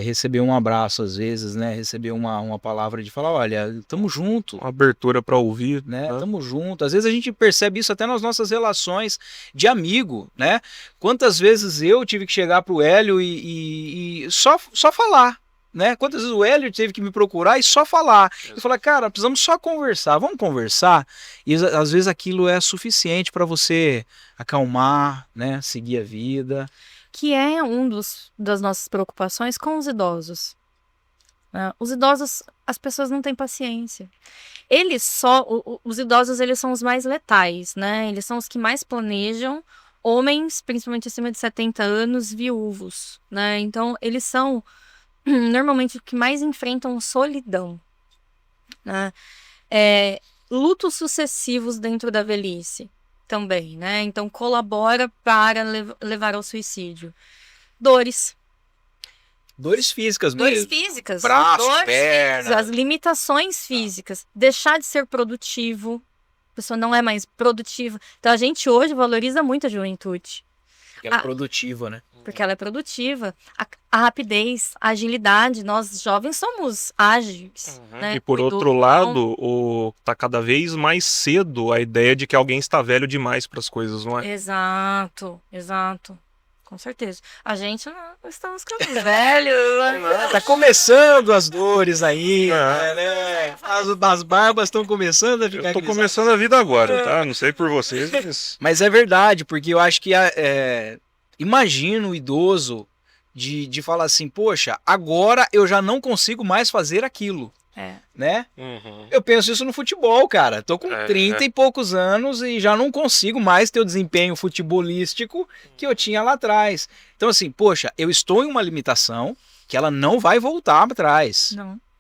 A: receber um abraço às vezes, né? Receber uma palavra de falar, olha, tamo junto.
B: Uma abertura para ouvir,
A: né? Tamo junto. Às vezes a gente percebe isso até nas nossas relações de amigo, né? Quantas vezes eu tive que chegar pro Hélio e só falar, né? Quantas vezes o Hélio teve que me procurar e só falar. E falar, cara, precisamos só conversar, vamos conversar. E às vezes aquilo é suficiente para você acalmar, né? Seguir a vida.
C: Que é das nossas preocupações com os idosos. Os idosos, as pessoas não têm paciência. Os idosos, eles são os mais letais, né? Eles são os que mais planejam, homens, principalmente acima de 70 anos, viúvos, né? Então, eles são, normalmente, os que mais enfrentam solidão, né? Lutos sucessivos dentro da velhice também, né? Então, colabora para levar ao suicídio. Dores físicas mesmo. Dores físicas.
A: Braço, perna.
C: As limitações físicas. Deixar de ser produtivo. A pessoa não é mais produtiva. Então, a gente hoje valoriza muito a juventude.
A: Porque ela é produtiva, né?
C: Porque ela é produtiva. A rapidez, a agilidade. Nós, jovens, somos ágeis. Né?
B: E por outro lado, tá cada vez mais cedo a ideia de que alguém está velho demais para as coisas, não é?
C: Exato. Com certeza. A gente não estamos ficando velhos.
A: Tá começando as dores aí, né? As barbas estão começando a ficar...
B: Eu tô começando a vida agora, tá? Não sei por vocês,
A: mas é verdade, porque eu acho que imagina o idoso de falar assim, poxa, agora eu já não consigo mais fazer aquilo. Né? Eu penso isso no futebol, cara. Tô com 30 e poucos anos e já não consigo mais ter o desempenho futebolístico que eu tinha lá atrás. Então, assim, poxa, eu estou em uma limitação que ela não vai voltar atrás.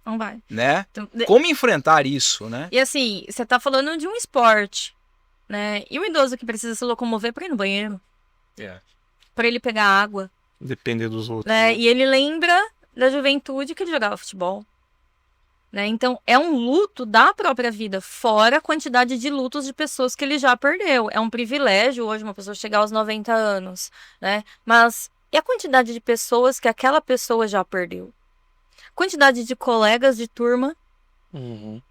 C: Não vai.
A: Né? Então, como enfrentar isso, né?
C: E assim, você tá falando de um esporte, né? E o idoso que precisa se locomover para ir no banheiro. Para ele pegar água.
B: Depender dos outros.
C: Né? E ele lembra da juventude que ele jogava futebol. Né? Então, é um luto da própria vida, fora a quantidade de lutos de pessoas que ele já perdeu. É um privilégio hoje uma pessoa chegar aos 90 anos, né? Mas e a quantidade de pessoas que aquela pessoa já perdeu? Quantidade de colegas de turma,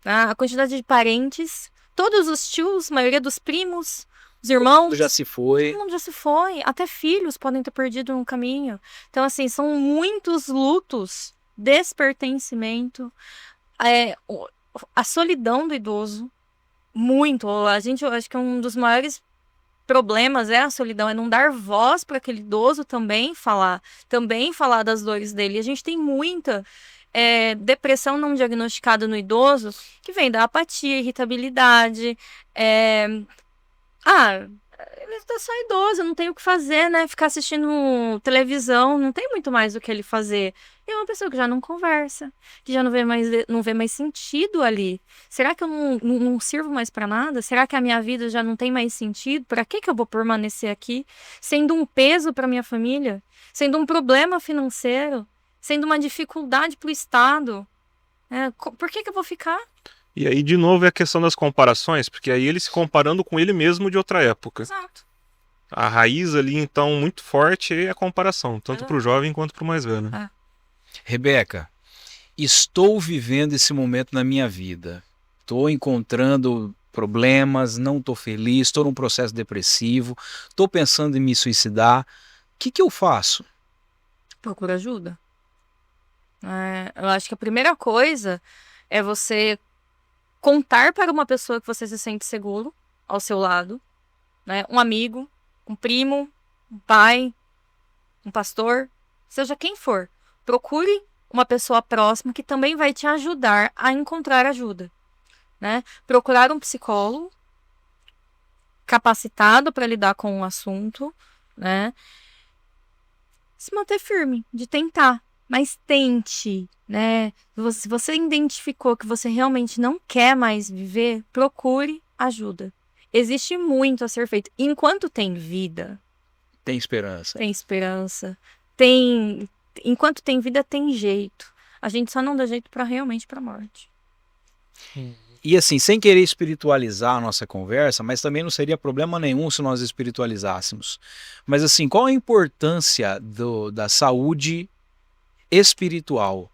C: a quantidade de parentes, todos os tios, a maioria dos primos, os irmãos. Todo mundo
A: já se foi.
C: Todo mundo já se foi. Até filhos podem ter perdido no caminho. Então, assim, são muitos lutos, despertencimento. A solidão do idoso, muito. Eu acho que um dos maiores problemas é a solidão, é não dar voz para aquele idoso também falar das dores dele. A gente tem muita depressão não diagnosticada no idoso, que vem da apatia, irritabilidade. Ele está só idoso, não tem o que fazer, né? Ficar assistindo televisão, não tem muito mais o que ele fazer. E é uma pessoa que já não conversa, que já não vê mais sentido ali. Será que eu não sirvo mais para nada? Será que a minha vida já não tem mais sentido? Para que eu vou permanecer aqui? Sendo um peso para minha família? Sendo um problema financeiro? Sendo uma dificuldade para o Estado? Por que eu vou ficar?
B: E aí, de novo, é a questão das comparações, porque aí ele se comparando com ele mesmo de outra época.
C: Exato.
B: A raiz ali, então, muito forte é a comparação, tanto para o jovem quanto para o mais velho.
A: Rebeca, estou vivendo esse momento na minha vida. Estou encontrando problemas, não estou feliz, estou num processo depressivo, estou pensando em me suicidar. O que eu faço?
C: Procura ajuda. Eu acho que a primeira coisa é você contar para uma pessoa que você se sente seguro ao seu lado, né? Um amigo, um primo, um pai, um pastor, seja quem for. Procure uma pessoa próxima que também vai te ajudar a encontrar ajuda, né? Procurar um psicólogo capacitado para lidar com o assunto, né? Se manter firme, de tentar. Mas tente, né? Se você identificou que você realmente não quer mais viver, procure ajuda. Existe muito a ser feito. Enquanto tem vida...
A: Tem esperança.
C: Tem esperança. Enquanto tem vida, tem jeito. A gente só não dá jeito realmente para a morte.
A: E assim, sem querer espiritualizar a nossa conversa, mas também não seria problema nenhum se nós espiritualizássemos. Mas assim, qual a importância da saúde espiritual?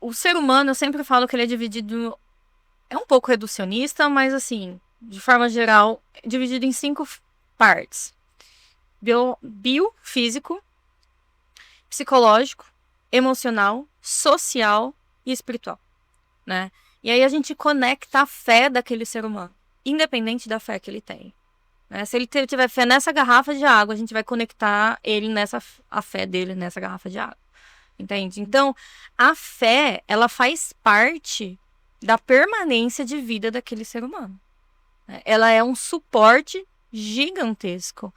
C: O ser humano, eu sempre falo que ele é dividido, é um pouco reducionista, mas assim, de forma geral, é dividido em 5 partes. Biofísico, psicológico, emocional, social e espiritual, né? E aí a gente conecta a fé daquele ser humano, independente da fé que ele tem. Né? Se ele tiver fé nessa garrafa de água, a gente vai conectar a fé dele nessa garrafa de água. Entende? Então, a fé, ela faz parte da permanência de vida daquele ser humano. Ela é um suporte gigantesco.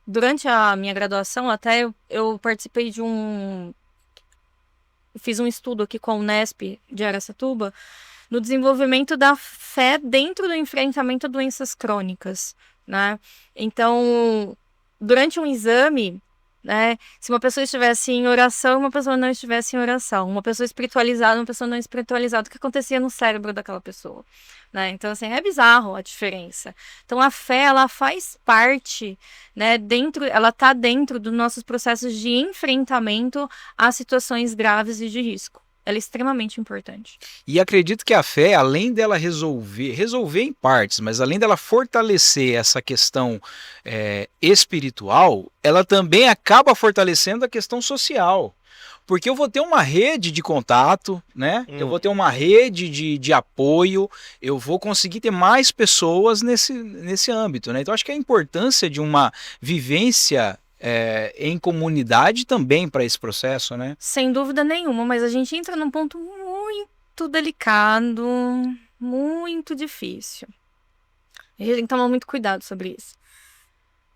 C: Durante a minha graduação, até eu participei fiz um estudo aqui com a Unesp de Araçatuba, no desenvolvimento da fé dentro do enfrentamento a doenças crônicas, né? Então, durante um exame, né, se uma pessoa estivesse em oração e uma pessoa não estivesse em oração, uma pessoa espiritualizada, uma pessoa não espiritualizada, o que acontecia no cérebro daquela pessoa, né? Então, assim, é bizarro a diferença. Então, a fé, ela faz parte, né, ela tá dentro dos nossos processos de enfrentamento a situações graves e de risco. Ela é extremamente importante.
A: E acredito que a fé, além dela resolver em partes, mas além dela fortalecer essa questão espiritual, ela também acaba fortalecendo a questão social. Porque eu vou ter uma rede de contato, né? Eu vou ter uma rede de apoio, eu vou conseguir ter mais pessoas nesse âmbito, né? Então acho que a importância de uma vivência em comunidade também para esse processo, né?
C: Sem dúvida nenhuma, mas a gente entra num ponto muito delicado, muito difícil. A gente tem que tomar muito cuidado sobre isso.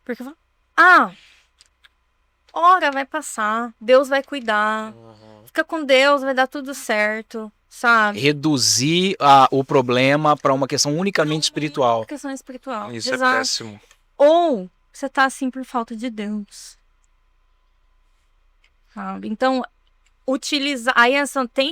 C: Porque, hora vai passar, Deus vai cuidar, fica com Deus, vai dar tudo certo, sabe?
A: Reduzir o problema para uma questão unicamente espiritual.
C: Uma questão espiritual.
B: Isso
C: Exato.
B: é péssimo.
C: Ou você tá assim por falta de Deus. Sabe? Então, utilizar. Aí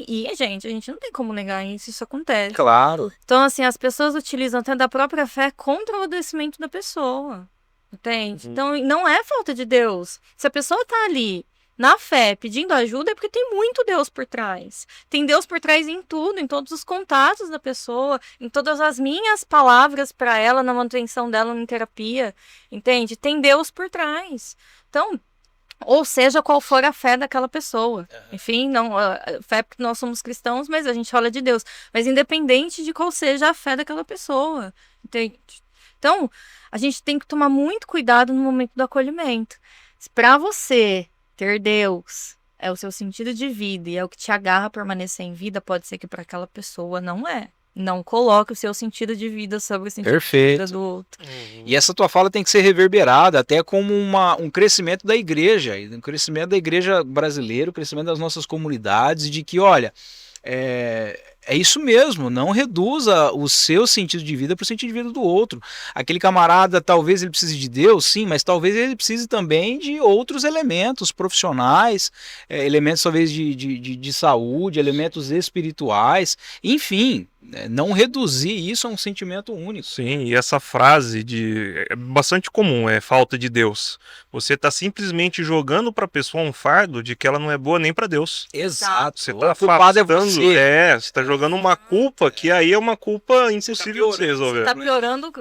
C: e, gente, a gente não tem como negar isso acontece.
A: Claro.
C: Então, assim, as pessoas utilizam até da própria fé contra o adoecimento da pessoa. Entende? Então, não é falta de Deus. Se a pessoa tá ali na fé pedindo ajuda, é porque tem muito Deus por trás. Tem Deus por trás em tudo, em todos os contatos da pessoa, em todas as minhas palavras para ela, na manutenção dela em terapia. Entende? Tem Deus por trás. Então, ou seja, qual for a fé daquela pessoa. Enfim, não a fé porque nós somos cristãos, mas a gente fala de Deus. Mas independente de qual seja a fé daquela pessoa. Entende? Então, a gente tem que tomar muito cuidado no momento do acolhimento. Para você ter Deus, é o seu sentido de vida e é o que te agarra a permanecer em vida, pode ser que para aquela pessoa não é. Não coloque o seu sentido de vida sobre o sentido de vida do outro.
A: E essa tua fala tem que ser reverberada até como um crescimento da igreja, um crescimento da igreja brasileira, o crescimento das nossas comunidades, de que, olha, é isso mesmo, não reduza o seu sentido de vida para o sentido de vida do outro. Aquele camarada, talvez ele precise de Deus, sim, mas talvez ele precise também de outros elementos profissionais, elementos talvez de saúde, elementos espirituais, enfim, não reduzir isso a um sentimento único.
B: Sim, e essa frase é bastante comum, é falta de Deus. Você está simplesmente jogando para a pessoa um fardo de que ela não é boa nem para Deus.
A: Exato.
B: Você está afastando, você está jogando uma culpa que aí é uma culpa impossível de se resolver.
C: Tá piorando.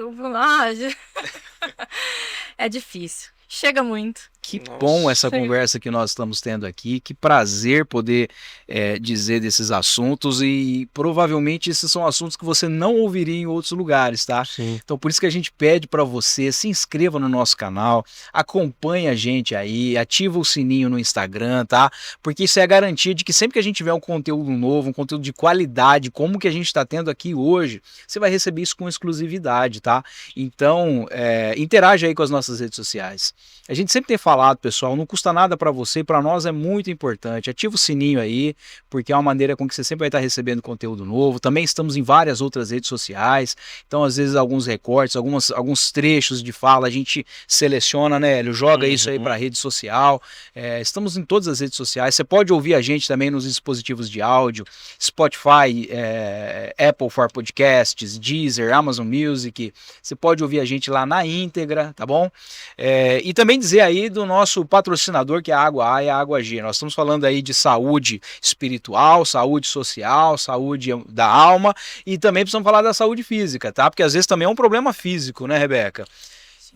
C: É difícil. Chega muito.
A: Que bom essa conversa que nós estamos tendo aqui. Que prazer poder dizer desses assuntos. E provavelmente esses são assuntos que você não ouviria em outros lugares, tá?
B: Sim.
A: Então por isso que a gente pede para você, se inscreva no nosso canal, acompanhe a gente aí, ativa o sininho no Instagram, tá? Porque isso é a garantia de que sempre que a gente tiver um conteúdo novo, um conteúdo de qualidade, como que a gente está tendo aqui hoje, você vai receber isso com exclusividade, tá? Então, interaja aí com as nossas redes sociais. A gente sempre tem falado falado, pessoal, não custa nada para você e para nós é muito importante. Ativa o sininho aí, porque é uma maneira com que você sempre vai estar recebendo conteúdo novo. Também estamos em várias outras redes sociais, então às vezes alguns recortes, alguns trechos de fala a gente seleciona, né, Hélio? Joga isso aí para a rede social. Estamos em todas as redes sociais. Você pode ouvir a gente também nos dispositivos de áudio, Spotify, Apple for Podcasts, Deezer, Amazon Music. Você pode ouvir a gente lá na íntegra, tá bom? E também dizer aí do nosso patrocinador, que é a Água A e a Água G. Nós estamos falando aí de saúde espiritual, saúde social, saúde da alma, e também precisamos falar da saúde física, tá? Porque às vezes também é um problema físico, né, Rebeca?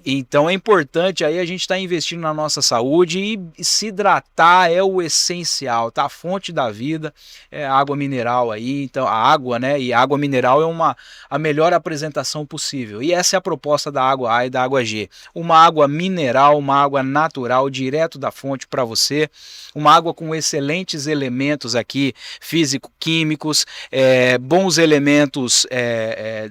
A: Então é importante aí a gente estar investindo na nossa saúde e se hidratar é o essencial, tá? A fonte da vida é a água mineral aí, então a água, né? E a água mineral é a melhor apresentação possível. E essa é a proposta da Água A e da Água G. Uma água mineral, uma água natural, direto da fonte para você, uma água com excelentes elementos aqui, físico-químicos, bons elementos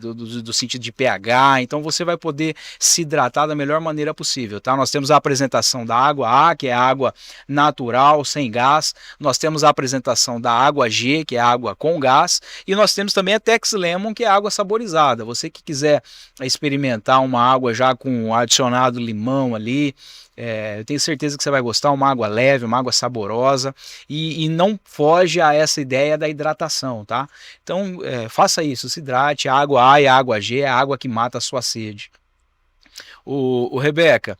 A: do sentido de pH, então você vai poder se hidratar da melhor maneira possível, tá? Nós temos a apresentação da Água A, que é a água natural, sem gás. Nós temos a apresentação da Água G, que é a água com gás. E nós temos também a Tex Lemon, que é a água saborizada. Você que quiser experimentar uma água já com adicionado limão ali, eu tenho certeza que você vai gostar, uma água leve, uma água saborosa e não foge a essa ideia da hidratação, tá? Então faça isso, se hidrate. A Água A e a Água G é a água que mata a sua sede. O Rebeca,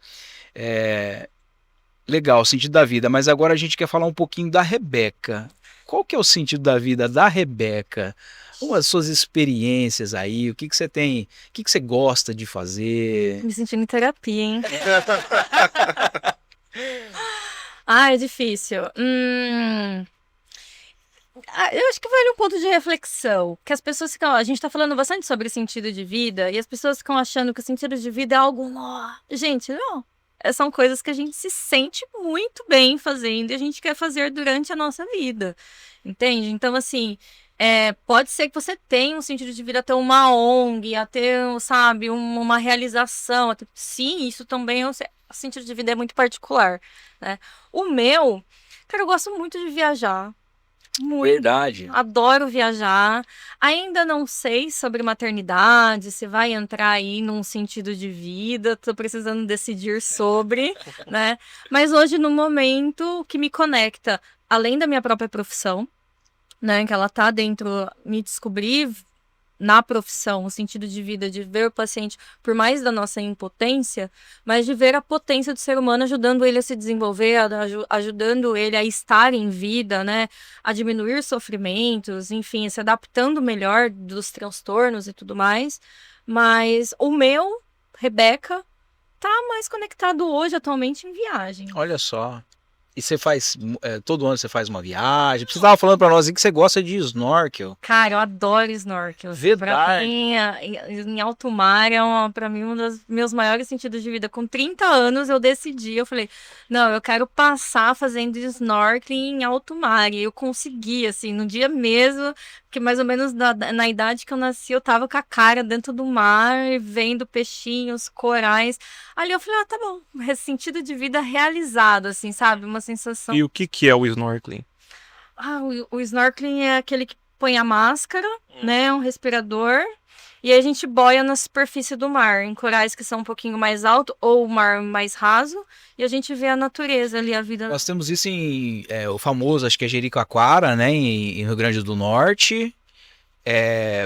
A: legal, o sentido da vida, mas agora a gente quer falar um pouquinho da Rebeca. Qual que é o sentido da vida da Rebeca? As suas experiências aí, o que você tem, o que você gosta de fazer?
C: Me sentindo em terapia, hein? É difícil. Eu acho que vale um ponto de reflexão, que as pessoas ficam, a gente tá falando bastante sobre sentido de vida, e as pessoas ficam achando que o sentido de vida é algo, gente, não, são coisas que a gente se sente muito bem fazendo e a gente quer fazer durante a nossa vida, entende? Então, assim, pode ser que você tenha um sentido de vida, até uma ONG, até, sabe, uma realização, sim, isso também, o sentido de vida é muito particular, né? O meu, cara, eu gosto muito de viajar. Muito.
A: Verdade.
C: Adoro viajar. Ainda não sei sobre maternidade, se vai entrar aí num sentido de vida. Tô precisando decidir sobre, né? Mas hoje, no momento, o que me conecta, além da minha própria profissão, né? Que ela tá dentro, me descobrir na profissão, o sentido de vida, de ver o paciente, por mais da nossa impotência, mas de ver a potência do ser humano, ajudando ele a se desenvolver, ajudando ele a estar em vida, né, a diminuir sofrimentos, enfim, se adaptando melhor dos transtornos e tudo mais. Mas o meu, Rebeca, tá mais conectado hoje, atualmente, em viagem.
A: Olha só. E você faz, todo ano você faz uma viagem. Você estava falando para nós que você gosta de snorkel.
C: Cara, eu adoro snorkel.
A: Verdade.
C: Pra mim, em alto mar é para mim um dos meus maiores sentidos de vida. Com 30 anos eu decidi, eu falei, não, eu quero passar fazendo snorkeling em alto mar. E eu consegui, assim, no dia mesmo, que mais ou menos na idade que eu nasci, eu tava com a cara dentro do mar, vendo peixinhos, corais. Ali eu falei, tá bom, sentido de vida realizado, assim, sabe? Uma sensação.
B: E o que é o snorkeling?
C: O snorkeling é aquele que põe a máscara, né? Um respirador. E aí a gente boia na superfície do mar, em corais que são um pouquinho mais alto ou o mar mais raso. E a gente vê a natureza ali, a vida.
A: Nós temos isso em o famoso, acho que é Jericoacoara, né? Em Rio Grande do Norte.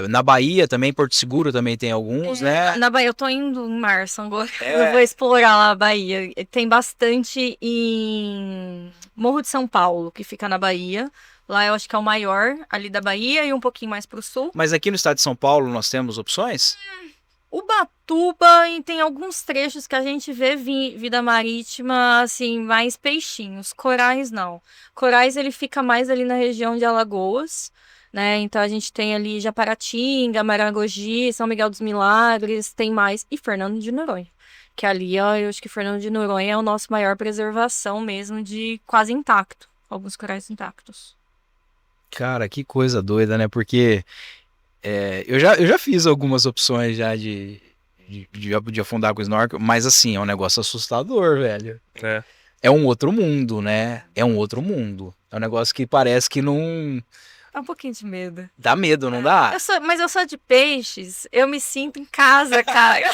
A: Na Bahia também, Porto Seguro também tem alguns, né?
C: Na Bahia, eu tô indo em março agora. Eu vou explorar lá a Bahia. Tem bastante em Morro de São Paulo, que fica na Bahia. Lá eu acho que é o maior ali da Bahia e um pouquinho mais pro sul.
A: Mas aqui no estado de São Paulo nós temos opções?
C: Ubatuba, e tem alguns trechos que a gente vê vida marítima, assim, mais peixinhos. Corais não. Corais ele fica mais ali na região de Alagoas, né? Então a gente tem ali Japaratinga, Maragogi, São Miguel dos Milagres, tem mais, e Fernando de Noronha, que ali, ó, eu acho que Fernando de Noronha é o nosso maior preservação mesmo, de quase intacto, alguns corais intactos.
A: Cara, que coisa doida, né? Porque eu já fiz algumas opções já de afundar com snorkel, mas assim, é um negócio assustador, velho. É um outro mundo, né? É um outro mundo. É um negócio que parece que não...
C: Dá um pouquinho de medo.
A: Dá medo, não dá?
C: Mas eu sou de peixes, eu me sinto em casa, cara.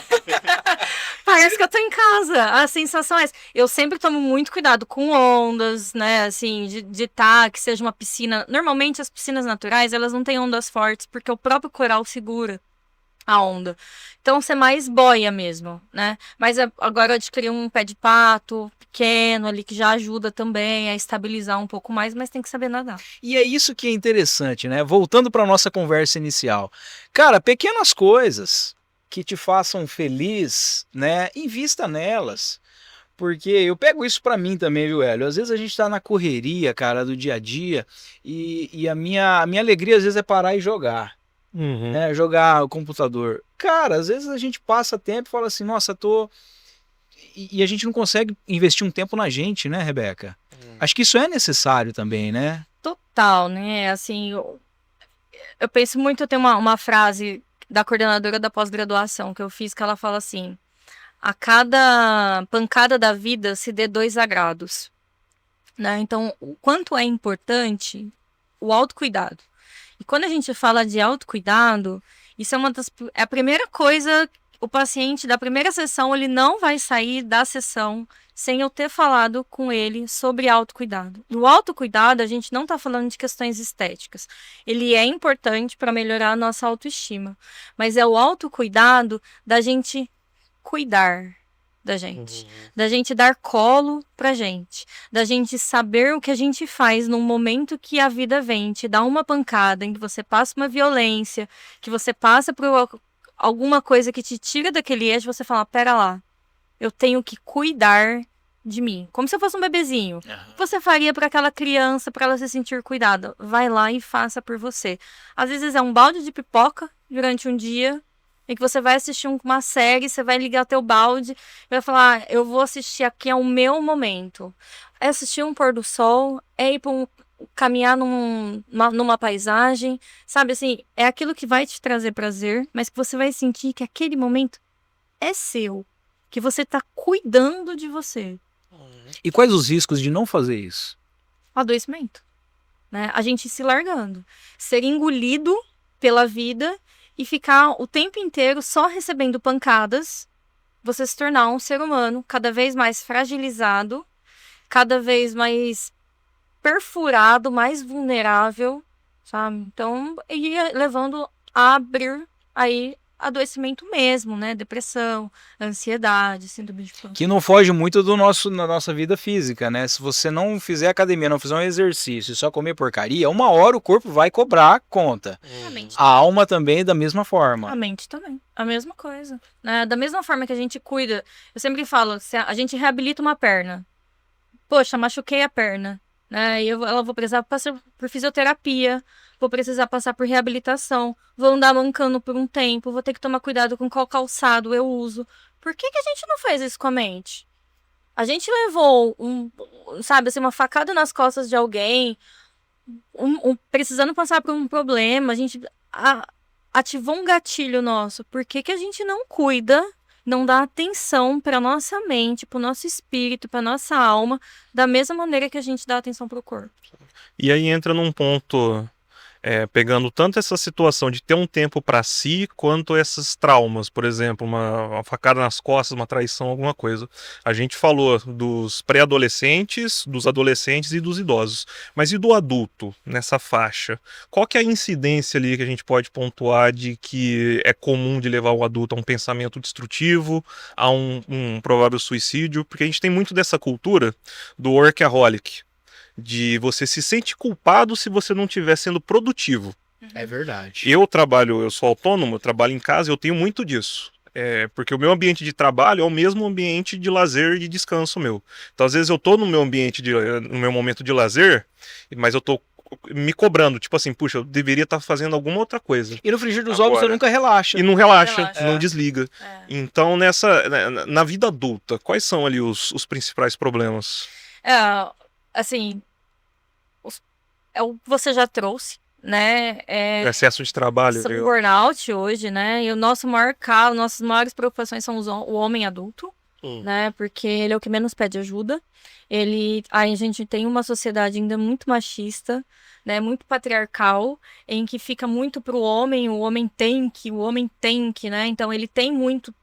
C: Parece que eu tô em casa. A sensação é essa. Eu sempre tomo muito cuidado com ondas, né? Assim, de que seja uma piscina. Normalmente as piscinas naturais, elas não têm ondas fortes, porque o próprio coral segura a onda. Então você mais boia mesmo, né? Mas agora eu adquiri um pé de pato pequeno ali que já ajuda também a estabilizar um pouco mais, mas tem que saber nadar.
A: E é isso que é interessante, né? Voltando para nossa conversa inicial. Cara, pequenas coisas que te façam feliz, né? Invista nelas. Porque eu pego isso pra mim também, viu, Hélio? Às vezes a gente tá na correria, cara, do dia a dia, e a minha alegria às vezes é parar e jogar. Né, jogar o computador. Cara, às vezes a gente passa tempo e fala assim, nossa, tô... E a gente não consegue investir um tempo na gente, né, Rebeca? Acho que isso é necessário também, né?
C: Total, né? Assim, eu penso muito, eu tenho uma frase da coordenadora da pós-graduação que eu fiz, que ela fala assim, a cada pancada da vida se dê 2 agrados. Né? Então, o quanto é importante o autocuidado. E quando a gente fala de autocuidado, isso é a primeira coisa, o paciente da primeira sessão, ele não vai sair da sessão sem eu ter falado com ele sobre autocuidado. No autocuidado, a gente não está falando de questões estéticas. Ele é importante para melhorar a nossa autoestima, mas é o autocuidado da gente cuidar da gente, da gente dar colo pra gente, da gente saber o que a gente faz num momento que a vida vem, te dá uma pancada, em que você passa uma violência, que você passa por alguma coisa que te tira daquele eixo, você fala, pera lá, eu tenho que cuidar de mim, como se eu fosse um bebezinho. Você faria para aquela criança, para ela se sentir cuidada, vai lá e faça por você. Às vezes é um balde de pipoca durante um dia, em que você vai assistir uma série, você vai ligar teu balde e vai falar, eu vou assistir aqui, é o meu momento. É assistir um pôr do sol, é ir caminhar numa paisagem, sabe assim, é aquilo que vai te trazer prazer, mas que você vai sentir que aquele momento é seu, que você está cuidando de você.
A: E quais os riscos de não fazer isso?
C: Adoecimento, né? A gente se largando, ser engolido pela vida e ficar o tempo inteiro só recebendo pancadas, você se tornar um ser humano cada vez mais fragilizado, cada vez mais perfurado, mais vulnerável, sabe? Então, ia levando a abrir aí adoecimento mesmo, né? Depressão, ansiedade, síndrome de pânico.
A: Que não foge muito da nossa vida física, né? Se você não fizer academia, não fizer um exercício e só comer porcaria, uma hora o corpo vai cobrar conta. A alma também da mesma forma.
C: A mente também, a mesma coisa. Né? Da mesma forma que a gente cuida, eu sempre falo, se a gente reabilita uma perna, poxa, machuquei a perna, né? E ela vou precisar passar por fisioterapia, vou precisar passar por reabilitação, vou andar mancando por um tempo, vou ter que tomar cuidado com qual calçado eu uso. Por que a gente não faz isso com a mente? A gente levou sabe, assim, uma facada nas costas de alguém, precisando passar por um problema, a gente ativou um gatilho nosso. Por que a gente não cuida, não dá atenção para nossa mente, para o nosso espírito, para nossa alma, da mesma maneira que a gente dá atenção para o corpo?
B: E aí entra num ponto, pegando tanto essa situação de ter um tempo para si, quanto esses traumas, por exemplo, uma facada nas costas, uma traição, alguma coisa. A gente falou dos pré-adolescentes, dos adolescentes e dos idosos. Mas e do adulto, nessa faixa? Qual que é a incidência ali que a gente pode pontuar de que é comum de levar o adulto a um pensamento destrutivo, a um provável suicídio? Porque a gente tem muito dessa cultura do workaholic, de você se sente culpado se você não estiver sendo produtivo.
A: É verdade.
B: Eu sou autônomo, eu trabalho em casa, eu tenho muito disso. Porque o meu ambiente de trabalho é o mesmo ambiente de lazer e de descanso meu. Então, às vezes, eu tô no meu momento de lazer, mas eu tô me cobrando, tipo assim, puxa, eu deveria estar fazendo alguma outra coisa.
A: E no frigir dos ovos você nunca relaxa.
B: E não relaxa. Não desliga. Então, na vida adulta, quais são ali os principais problemas?
C: Assim, você já trouxe, né?
B: Excesso de trabalho.
C: O burnout hoje, né? E o nosso maior caso, nossas maiores preocupações são o homem adulto, né? Porque ele é o que menos pede ajuda. A gente tem uma sociedade ainda muito machista, né? Muito patriarcal, em que fica muito pro homem, o homem tem que, né? Então ele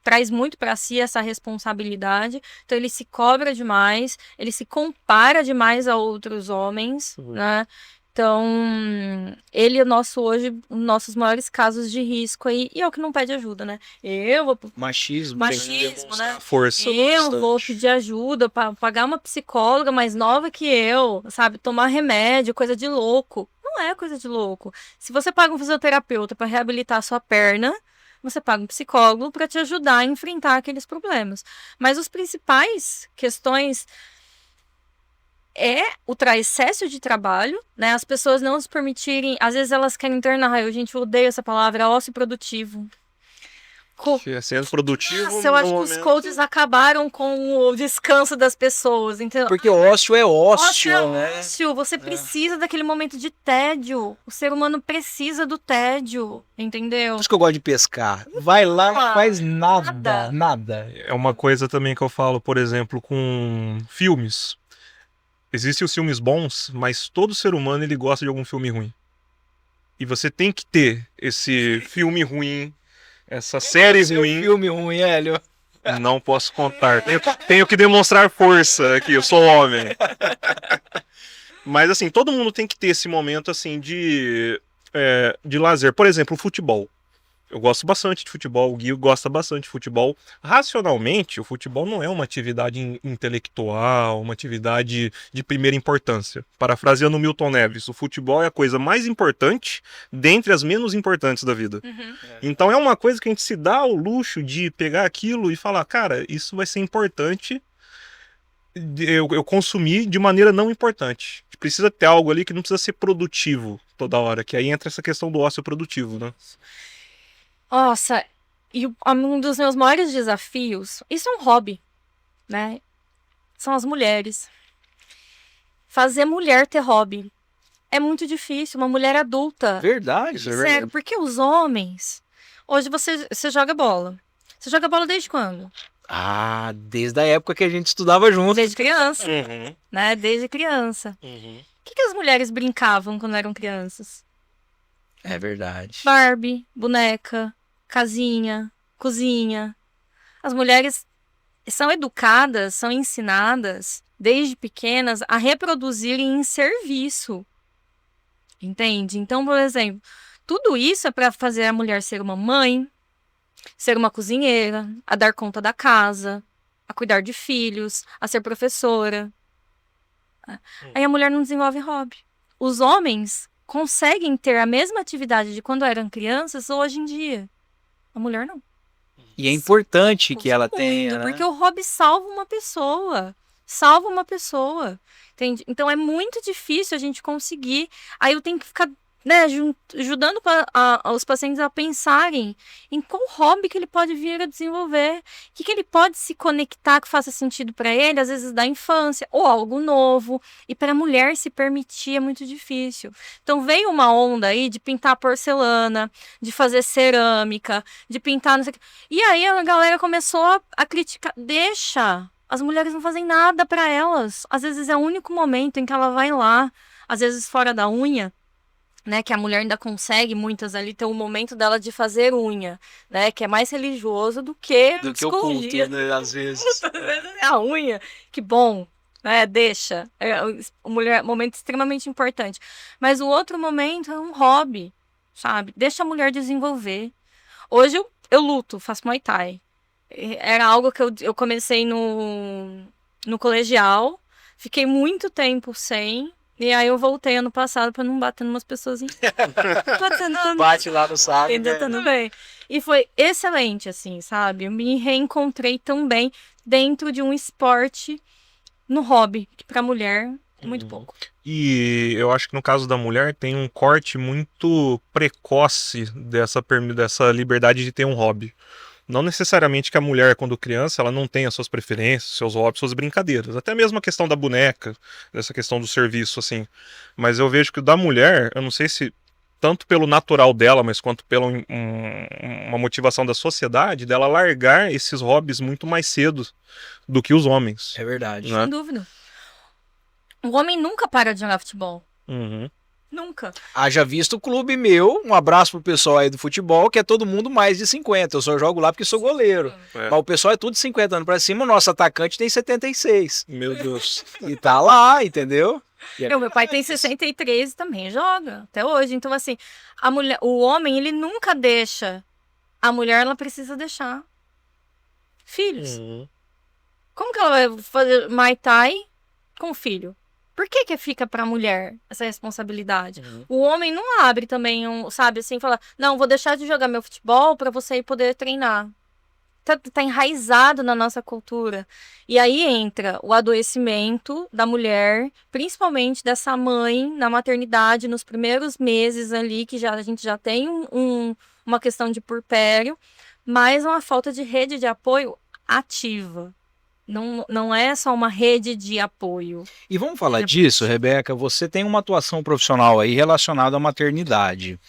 C: traz muito para si essa responsabilidade. Então ele se cobra demais, ele se compara demais a outros homens, né? Então, ele é hoje, nossos maiores casos de risco aí, e é o que não pede ajuda, né?
A: Machismo,
C: né?
B: Força.
C: Eu vou pedir ajuda para pagar uma psicóloga mais nova que eu, sabe? Tomar remédio, coisa de louco. Não é coisa de louco. Se você paga um fisioterapeuta para reabilitar a sua perna, você paga um psicólogo para te ajudar a enfrentar aqueles problemas. Mas os principais questões é o excesso de trabalho, né? As pessoas não se permitirem, às vezes elas querem internar, a gente odeia essa palavra, ócio produtivo.
B: Sendo produtivo.
C: Nossa, eu acho que os coaches acabaram com o descanso das pessoas, entendeu?
A: Porque ócio é ócio,
C: Ócio
A: né?
C: ócio, você precisa daquele momento de tédio. O ser humano precisa do tédio, entendeu?
A: Por isso que eu gosto de pescar. Vai lá, não faz nada.
B: É uma coisa também que eu falo, por exemplo, com filmes. Existem os filmes bons, mas todo ser humano ele gosta de algum filme ruim. E você tem que ter esse filme ruim, essa série ruim.
A: Filme ruim, Hélio.
B: Não posso contar. Tenho que demonstrar força aqui, eu sou homem. Mas assim, todo mundo tem que ter esse momento assim de lazer. Por exemplo, o futebol. Eu gosto bastante de futebol, o Gui gosta bastante de futebol. Racionalmente, o futebol não é uma atividade intelectual, uma atividade de primeira importância. Parafraseando Milton Neves, o futebol é a coisa mais importante dentre as menos importantes da vida. Então é uma coisa que a gente se dá o luxo de pegar aquilo e falar, cara, isso vai ser importante eu consumir de maneira não importante. Precisa ter algo ali que não precisa ser produtivo toda hora, que aí entra essa questão do ócio produtivo, né?
C: Nossa, e um dos meus maiores desafios, isso é um hobby, né? São as mulheres. Fazer mulher ter hobby é muito difícil, uma mulher adulta.
A: Verdade, isso é verdade.
C: Sério, porque os homens... Hoje você joga bola. Você joga bola desde quando?
A: Ah, desde a época que a gente estudava junto.
C: Desde criança, né? Desde criança. O que as mulheres brincavam quando eram crianças?
A: É verdade.
C: Barbie, boneca, casinha, cozinha. As mulheres são educadas, são ensinadas desde pequenas a reproduzirem em serviço. Entende? Então, por exemplo, tudo isso é para fazer a mulher ser uma mãe, ser uma cozinheira, a dar conta da casa, a cuidar de filhos, a ser professora. Aí a mulher não desenvolve hobby. Os homens conseguem ter a mesma atividade de quando eram crianças hoje em dia. A mulher não.
A: E é importante que ela tenha, né?
C: Porque o hobby salva uma pessoa. Salva uma pessoa. Entende? Então é muito difícil a gente conseguir. Aí eu tenho que ficar, né, ajudando os pacientes a pensarem em qual hobby que ele pode vir a desenvolver. O que ele pode se conectar que faça sentido para ele, às vezes da infância, ou algo novo. E para a mulher se permitir é muito difícil. Então veio uma onda aí de pintar porcelana, de fazer cerâmica, de pintar não sei o que. E aí a galera começou a criticar. Deixa! As mulheres não fazem nada para elas. Às vezes é o único momento em que ela vai lá, às vezes fora da unha, né, que a mulher ainda consegue, muitas ali, ter um momento dela de fazer unha, né, que é mais religioso do que
A: o culto, né, às vezes.
C: A unha, que bom, né, deixa. É um momento extremamente importante. Mas o outro momento é um hobby, sabe? Deixa a mulher desenvolver. Hoje eu luto, faço Muay Thai. Era algo que eu comecei no colegial, fiquei muito tempo sem, e aí eu voltei ano passado pra não bater numas pessoas.
A: Bate lá no saco.
C: Ainda tá bem. E foi excelente, assim, sabe? Eu me reencontrei também dentro de um esporte no hobby, que pra mulher é muito pouco.
B: E eu acho que no caso da mulher tem um corte muito precoce dessa liberdade de ter um hobby. Não necessariamente que a mulher, quando criança, ela não tenha suas preferências, seus hobbies, suas brincadeiras. Até mesmo a questão da boneca, dessa questão do serviço, assim. Mas eu vejo que o da mulher, eu não sei se tanto pelo natural dela, mas quanto pela uma motivação da sociedade dela largar esses hobbies muito mais cedo do que os homens.
A: É verdade.
B: Né?
C: Sem dúvida. O homem nunca para de jogar futebol.
B: Uhum.
C: Nunca.
A: Haja visto o clube meu, um abraço pro pessoal aí do futebol, que é todo mundo mais de 50. Eu só jogo lá porque sou goleiro.
B: É.
A: Mas o pessoal é tudo de 50 anos pra cima, o nosso atacante tem 76.
B: Meu Deus.
A: E tá lá, entendeu?
C: Meu pai tem 63 e também joga, até hoje. Então, assim, o homem, ele nunca deixa. A mulher, ela precisa deixar filhos.
B: Uhum.
C: Como que ela vai fazer Muay Thai com o filho? Por que fica pra mulher essa responsabilidade?
B: Uhum.
C: O homem não abre também, sabe, assim, fala, não, vou deixar de jogar meu futebol pra você ir poder treinar. Tá enraizado na nossa cultura. E aí entra o adoecimento da mulher, principalmente dessa mãe na maternidade, nos primeiros meses ali, que a gente já tem uma questão de puerpério, mas uma falta de rede de apoio ativa. Não é só uma rede de apoio.
A: E vamos falar disso, Rebeca, você tem uma atuação profissional aí relacionada à maternidade.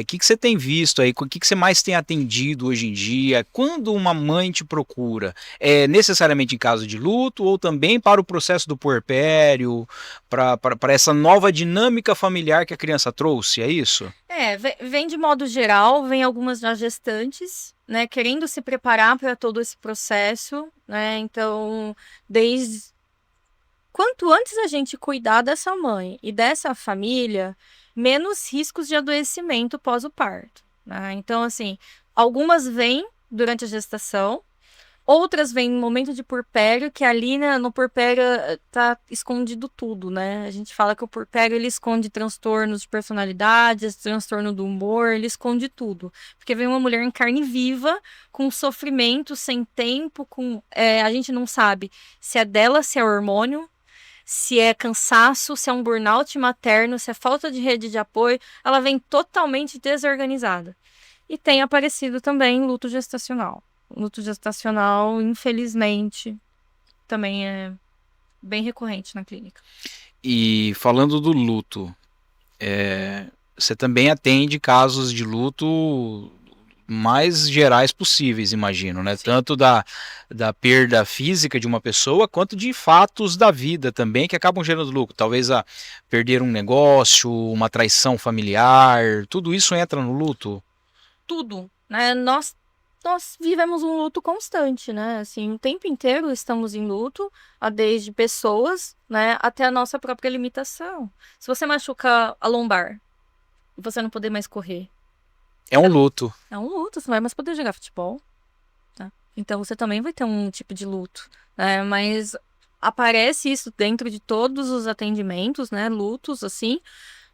A: O que você tem visto aí? O que você mais tem atendido hoje em dia? Quando uma mãe te procura? É necessariamente em caso de luto ou também para o processo do puerpério, para essa nova dinâmica familiar que a criança trouxe, é isso?
C: Vem de modo geral, vem algumas já gestantes, né, querendo se preparar para todo esse processo, né, então, quanto antes a gente cuidar dessa mãe e dessa família, menos riscos de adoecimento pós o parto, né? Então, assim, algumas vêm durante a gestação, outras vêm no momento de puerpério, que ali no puerpério tá escondido tudo, né? A gente fala que o puerpério, ele esconde transtornos de personalidade, transtorno do humor, ele esconde tudo. Porque vem uma mulher em carne viva, com sofrimento, sem tempo, a gente não sabe se é dela, se é hormônio, se é cansaço, se é um burnout materno, se é falta de rede de apoio, ela vem totalmente desorganizada. E tem aparecido também luto gestacional. Luto gestacional, infelizmente, também é bem recorrente na clínica.
A: E falando do luto, você também atende casos de luto mais gerais possíveis, imagino, né? Sim. Tanto da perda física de uma pessoa, quanto de fatos da vida também, que acabam gerando luto. Talvez perder um negócio, uma traição familiar, tudo isso entra no luto?
C: Tudo, né? Nós vivemos um luto constante, né? Assim, o tempo inteiro estamos em luto, desde pessoas, né, até a nossa própria limitação. Se você machuca a lombar, você não poder mais correr,
A: é um luto.
C: É um luto, você não vai mais poder jogar futebol. Tá? Então você também vai ter um tipo de luto. Né? Mas aparece isso dentro de todos os atendimentos, né? Lutos, assim,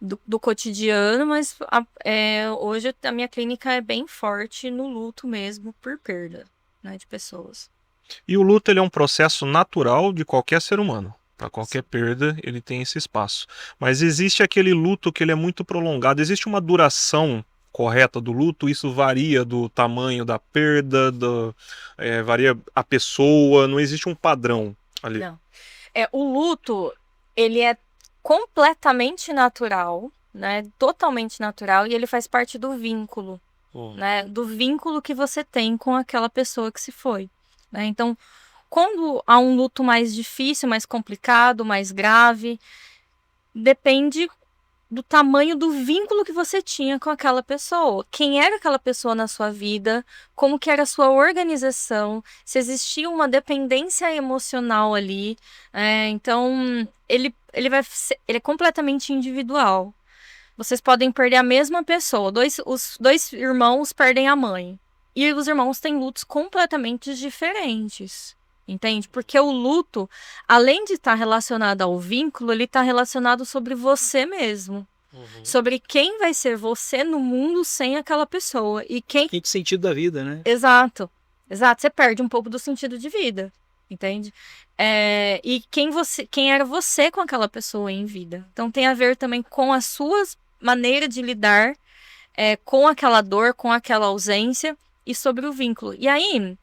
C: do cotidiano, mas hoje a minha clínica é bem forte no luto mesmo, por perda, né, de pessoas.
B: E o luto, ele é um processo natural de qualquer ser humano. Para qualquer perda, ele tem esse espaço. Mas existe aquele luto que ele é muito prolongado. Existe uma duração correta do luto, isso varia do tamanho da perda, varia a pessoa, não existe um padrão ali.
C: Não. O luto, ele é completamente natural, né? Totalmente natural, e ele faz parte do vínculo, né? Do vínculo que você tem com aquela pessoa que se foi, né? Então, quando há um luto mais difícil, mais complicado, mais grave, depende do tamanho do vínculo que você tinha com aquela pessoa. Quem era aquela pessoa na sua vida, como que era a sua organização, se existia uma dependência emocional ali. Então, ele é completamente individual. Vocês podem perder a mesma pessoa. Os dois irmãos perdem a mãe. E os irmãos têm lutos completamente diferentes. Entende? Porque o luto, além de estar relacionado ao vínculo, ele está relacionado sobre você mesmo. Sobre quem vai ser você no mundo sem aquela pessoa. E quem...
A: Que sentido da vida, né?
C: Exato. Você perde um pouco do sentido de vida. Entende? E quem era você com aquela pessoa em vida. Então tem a ver também com a sua maneira de lidar com aquela dor, com aquela ausência e sobre o vínculo. E aí...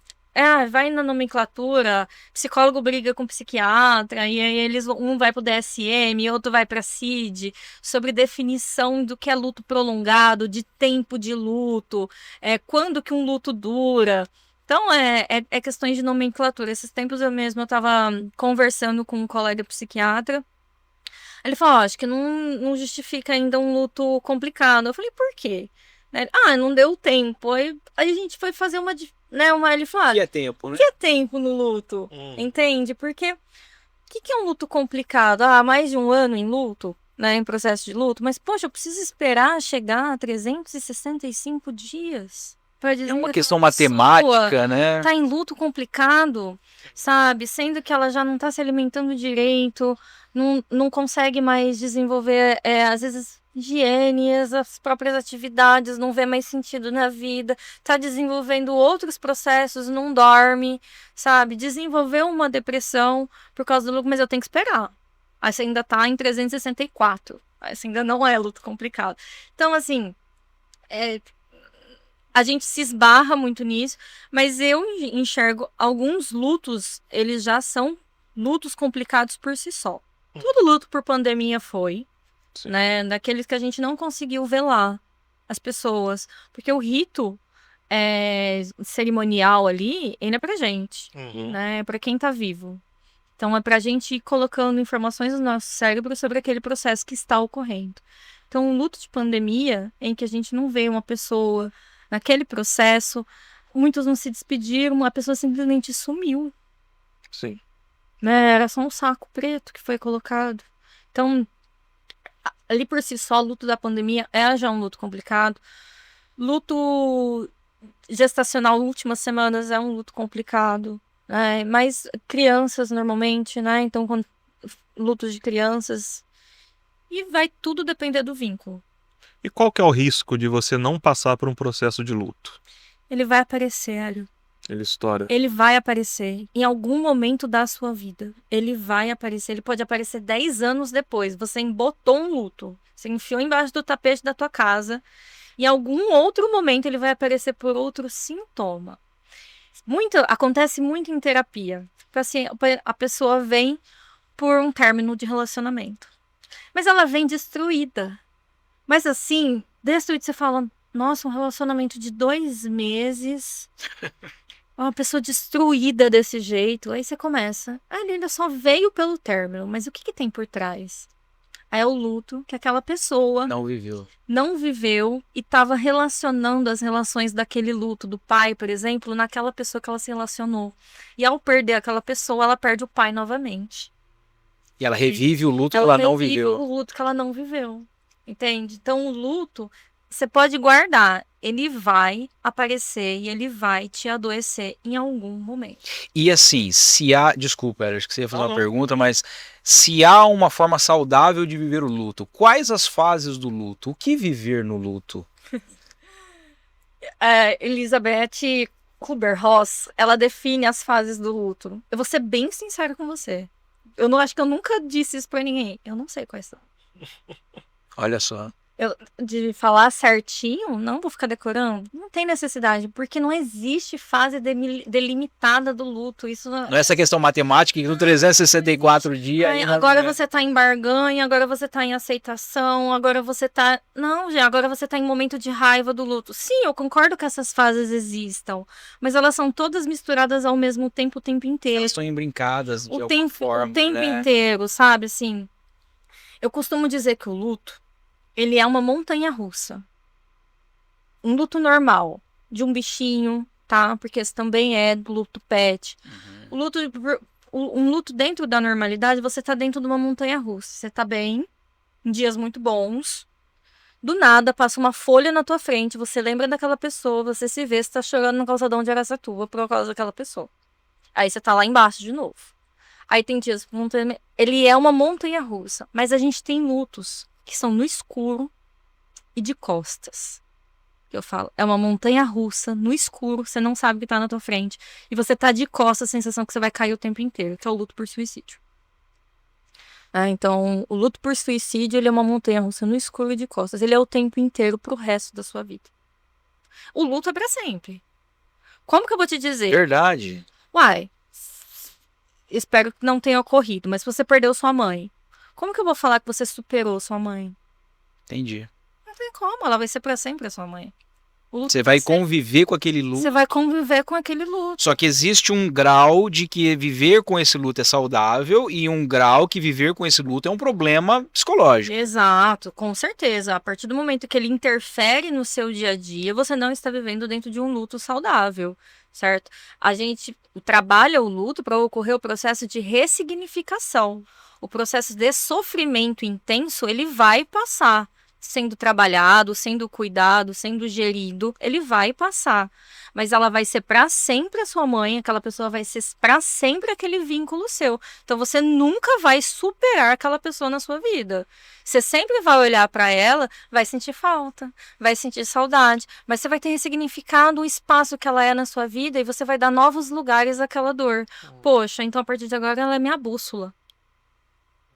C: vai na nomenclatura, psicólogo briga com psiquiatra, e aí um vai pro DSM, outro vai pra CID, sobre definição do que é luto prolongado, de tempo de luto, quando que um luto dura. Então, é questões de nomenclatura. Esses tempos eu estava conversando com um colega psiquiatra, ele falou, acho que não justifica ainda um luto complicado. Eu falei, por quê? Não deu tempo. Aí a gente foi fazer ele falou,
A: que é tempo, né?
C: O que é tempo no luto? Entende? Porque o que é um luto complicado? Mais de um ano em luto, né? Em processo de luto. Mas, poxa, eu preciso esperar chegar a 365 dias para dizer
A: É uma
C: que
A: questão
C: aquela
A: matemática, né?
C: tá em luto complicado, sabe? Sendo que ela já não tá se alimentando direito, não consegue mais desenvolver, às vezes, higiene, as próprias atividades, não vê mais sentido na vida, tá desenvolvendo outros processos, não dorme, sabe? Desenvolveu uma depressão por causa do luto, mas eu tenho que esperar. Aí você ainda tá em 364. Aí você ainda não é luto complicado. Então, assim, a gente se esbarra muito nisso, mas eu enxergo alguns lutos, eles já são lutos complicados por si só. Todo luto por pandemia foi, né? Daqueles que a gente não conseguiu velar as pessoas. Porque o rito cerimonial ali, ele é pra gente, né? É pra quem tá vivo. Então é pra gente ir colocando informações no nosso cérebro sobre aquele processo que está ocorrendo. Então, um luto de pandemia, em que a gente não vê uma pessoa naquele processo, muitos não se despediram, a pessoa simplesmente sumiu.
A: Sim.
C: Né? Era só um saco preto que foi colocado. Então, ali por si só, o luto da pandemia é já um luto complicado. Luto gestacional, últimas semanas, é um luto complicado. Né? Mas crianças, normalmente, né? Então, lutos de crianças. E vai tudo depender do vínculo.
B: E qual que é o risco de você não passar por um processo de luto?
C: Ele vai aparecer, Hélio.
B: Ele estoura.
C: Ele vai aparecer em algum momento da sua vida. Ele vai aparecer. Ele pode aparecer 10 anos depois. Você embotou um luto. Você enfiou embaixo do tapete da tua casa. Em algum outro momento ele vai aparecer por outro sintoma. Acontece muito em terapia. Assim, a pessoa vem por um término de relacionamento. Mas ela vem destruída. Mas assim, destruída, você fala, nossa, um relacionamento de 2 meses... Uma pessoa destruída desse jeito. Aí você começa. Ele ainda só veio pelo término. Mas o que tem por trás? Aí é o luto que aquela pessoa não viveu e estava relacionando as relações daquele luto, do pai, por exemplo, naquela pessoa que ela se relacionou. E ao perder aquela pessoa, ela perde o pai novamente.
A: E ela revive o luto que ela não viveu.
C: O luto que ela não viveu. Entende? Então o luto, você pode guardar. Ele vai aparecer e ele vai te adoecer em algum momento.
A: E assim, se há... Desculpa, acho que você ia fazer uma pergunta, mas se há uma forma saudável de viver o luto, quais as fases do luto? O que viver no luto?
C: Elizabeth Kubler-Ross, ela define as fases do luto. Eu vou ser bem sincera com você. Eu não acho que eu nunca disse isso pra ninguém. Eu não sei quais são.
A: Olha só.
C: De falar certinho, não vou ficar decorando. Não tem necessidade, porque não existe fase delimitada do luto. Isso
A: não é essa questão matemática que no 364 dias...
C: Agora você tá em barganha, agora você tá em aceitação, agora você tá... Não, gente, agora você tá em momento de raiva do luto. Sim, eu concordo que essas fases existam, mas elas são todas misturadas ao mesmo tempo, o tempo inteiro.
A: Elas estão embrincadas de
C: alguma forma. O tempo inteiro, sabe, assim... Eu costumo dizer que o luto, ele é uma montanha-russa. Um luto normal, de um bichinho, tá? Porque esse também é do luto pet. Um luto dentro da normalidade, você tá dentro de uma montanha-russa. Você tá bem, em dias muito bons. Do nada, passa uma folha na tua frente, você lembra daquela pessoa, você se vê, você tá chorando no calçadão de Araçatuba por causa daquela pessoa. Aí você tá lá embaixo de novo. Aí tem dias... Ele é uma montanha-russa, mas a gente tem lutos que são no escuro e de costas. Eu falo, é uma montanha-russa no escuro, você não sabe o que tá na tua frente, e você tá de costas, a sensação que você vai cair o tempo inteiro, que é o luto por suicídio. Então, o luto por suicídio, ele é uma montanha-russa no escuro e de costas, ele é o tempo inteiro pro resto da sua vida. O luto é pra sempre. Como que eu vou te dizer?
A: Verdade.
C: Uai, espero que não tenha ocorrido, mas se você perdeu sua mãe, como que eu vou falar que você superou sua mãe?
A: Entendi.
C: Não tem como, ela vai ser pra sempre a sua mãe.
A: Você vai conviver com aquele luto.
C: Você vai conviver com aquele luto.
A: Só que existe um grau de que viver com esse luto é saudável e um grau que viver com esse luto é um problema psicológico.
C: Exato, com certeza. A partir do momento que ele interfere no seu dia a dia, você não está vivendo dentro de um luto saudável, certo? A gente trabalha o luto para ocorrer o processo de ressignificação. O processo de sofrimento intenso, ele vai passar. Sendo trabalhado, sendo cuidado, sendo gerido, ele vai passar. Mas ela vai ser para sempre a sua mãe, aquela pessoa vai ser para sempre aquele vínculo seu. Então você nunca vai superar aquela pessoa na sua vida. Você sempre vai olhar para ela, vai sentir falta, vai sentir saudade, mas você vai ter ressignificado o espaço que ela é na sua vida e você vai dar novos lugares àquela dor. Poxa, então a partir de agora ela é minha bússola.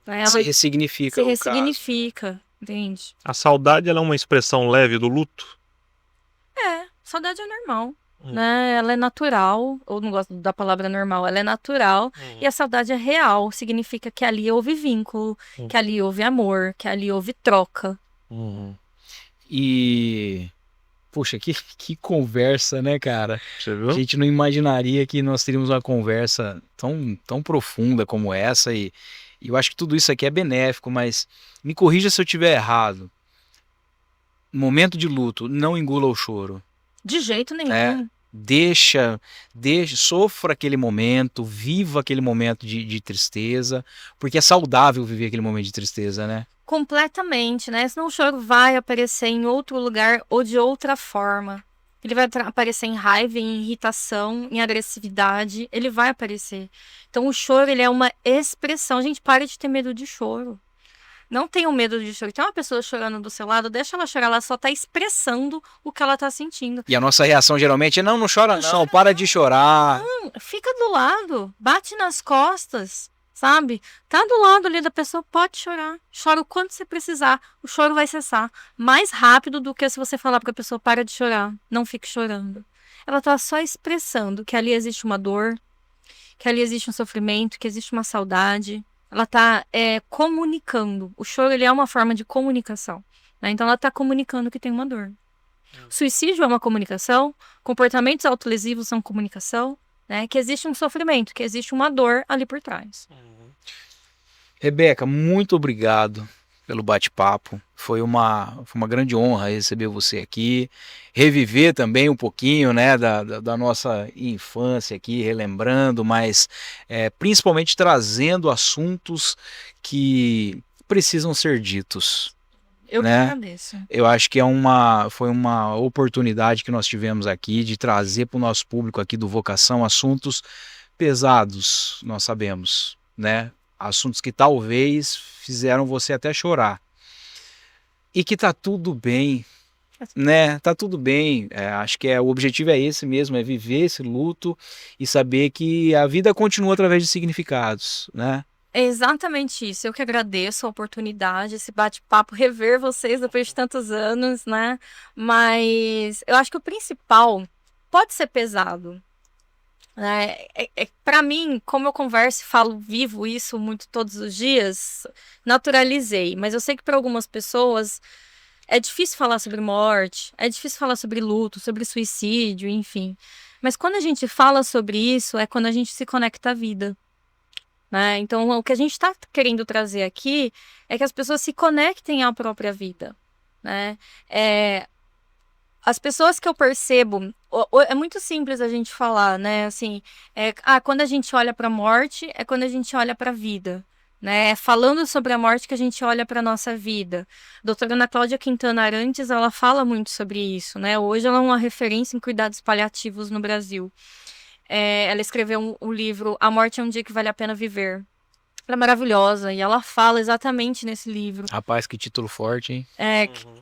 A: Você ressignifica.
C: Você ressignifica. Entende?
B: A saudade, ela é uma expressão leve do luto?
C: Saudade é normal, né? Ela é natural, eu não gosto da palavra normal, ela é natural, e a saudade é real, significa que ali houve vínculo, que ali houve amor, que ali houve troca.
A: E... Poxa, que conversa, né, cara?
B: Você viu?
A: A gente não imaginaria que nós teríamos uma conversa tão profunda como essa e eu acho que tudo isso aqui é benéfico, mas me corrija se eu estiver errado. Momento de luto, não engula o choro.
C: De jeito nenhum.
A: Deixa, sofra aquele momento, viva aquele momento de tristeza, porque é saudável viver aquele momento de tristeza, né?
C: Completamente, né? Senão o choro vai aparecer em outro lugar ou de outra forma. Ele vai aparecer em raiva, em irritação, em agressividade. Ele vai aparecer. Então o choro, ele é uma expressão. Gente, pare de ter medo de choro. Não tenham medo de choro. Tem uma pessoa chorando do seu lado, deixa ela chorar. Ela só tá expressando o que ela tá sentindo.
A: E a nossa reação geralmente é, não chora não, para de chorar.
C: Não, fica do lado, bate nas costas, sabe? Tá do lado ali da pessoa, pode chorar. Chora o quanto você precisar. O choro vai cessar mais rápido do que se você falar pra pessoa, para de chorar. Não fique chorando. Ela tá só expressando que ali existe uma dor, que ali existe um sofrimento, que existe uma saudade. Ela tá comunicando. O choro, ele é uma forma de comunicação, né? Então ela tá comunicando que tem uma dor. Suicídio é uma comunicação, comportamentos autolesivos são comunicação, né? Que existe um sofrimento, que existe uma dor ali por trás.
A: Rebeca, muito obrigado pelo bate-papo. Foi uma grande honra receber você aqui, reviver também um pouquinho, né, da nossa infância aqui, relembrando, mas principalmente trazendo assuntos que precisam ser ditos.
C: Eu que agradeço.
A: Eu acho que foi uma oportunidade que nós tivemos aqui de trazer para o nosso público aqui do Vocação assuntos pesados, nós sabemos, né? Assuntos que talvez fizeram você até chorar. E que tá tudo bem, né? Tá tudo bem. Acho que o objetivo é esse mesmo, é viver esse luto e saber que a vida continua através de significados, né?
C: É exatamente isso. Eu que agradeço a oportunidade, esse bate-papo, rever vocês depois de tantos anos, né? Mas eu acho que o principal pode ser pesado. Para mim, como eu converso e falo, vivo isso muito todos os dias, naturalizei. Mas eu sei que para algumas pessoas é difícil falar sobre morte, é difícil falar sobre luto, sobre suicídio, enfim. Mas quando a gente fala sobre isso, é quando a gente se conecta à vida. Né? Então, o que a gente está querendo trazer aqui é que as pessoas se conectem à própria vida. Né? As pessoas que eu percebo, é muito simples a gente falar, né? Assim, quando a gente olha para a morte, é quando a gente olha para a vida. Né? É falando sobre a morte que a gente olha para a nossa vida. A doutora Ana Cláudia Quintana Arantes, ela fala muito sobre isso. Né? Hoje ela é uma referência em cuidados paliativos no Brasil. Ela escreveu um livro, A Morte é um Dia que Vale a Pena Viver. Ela é maravilhosa e ela fala exatamente nesse livro.
A: Rapaz, que título forte, hein?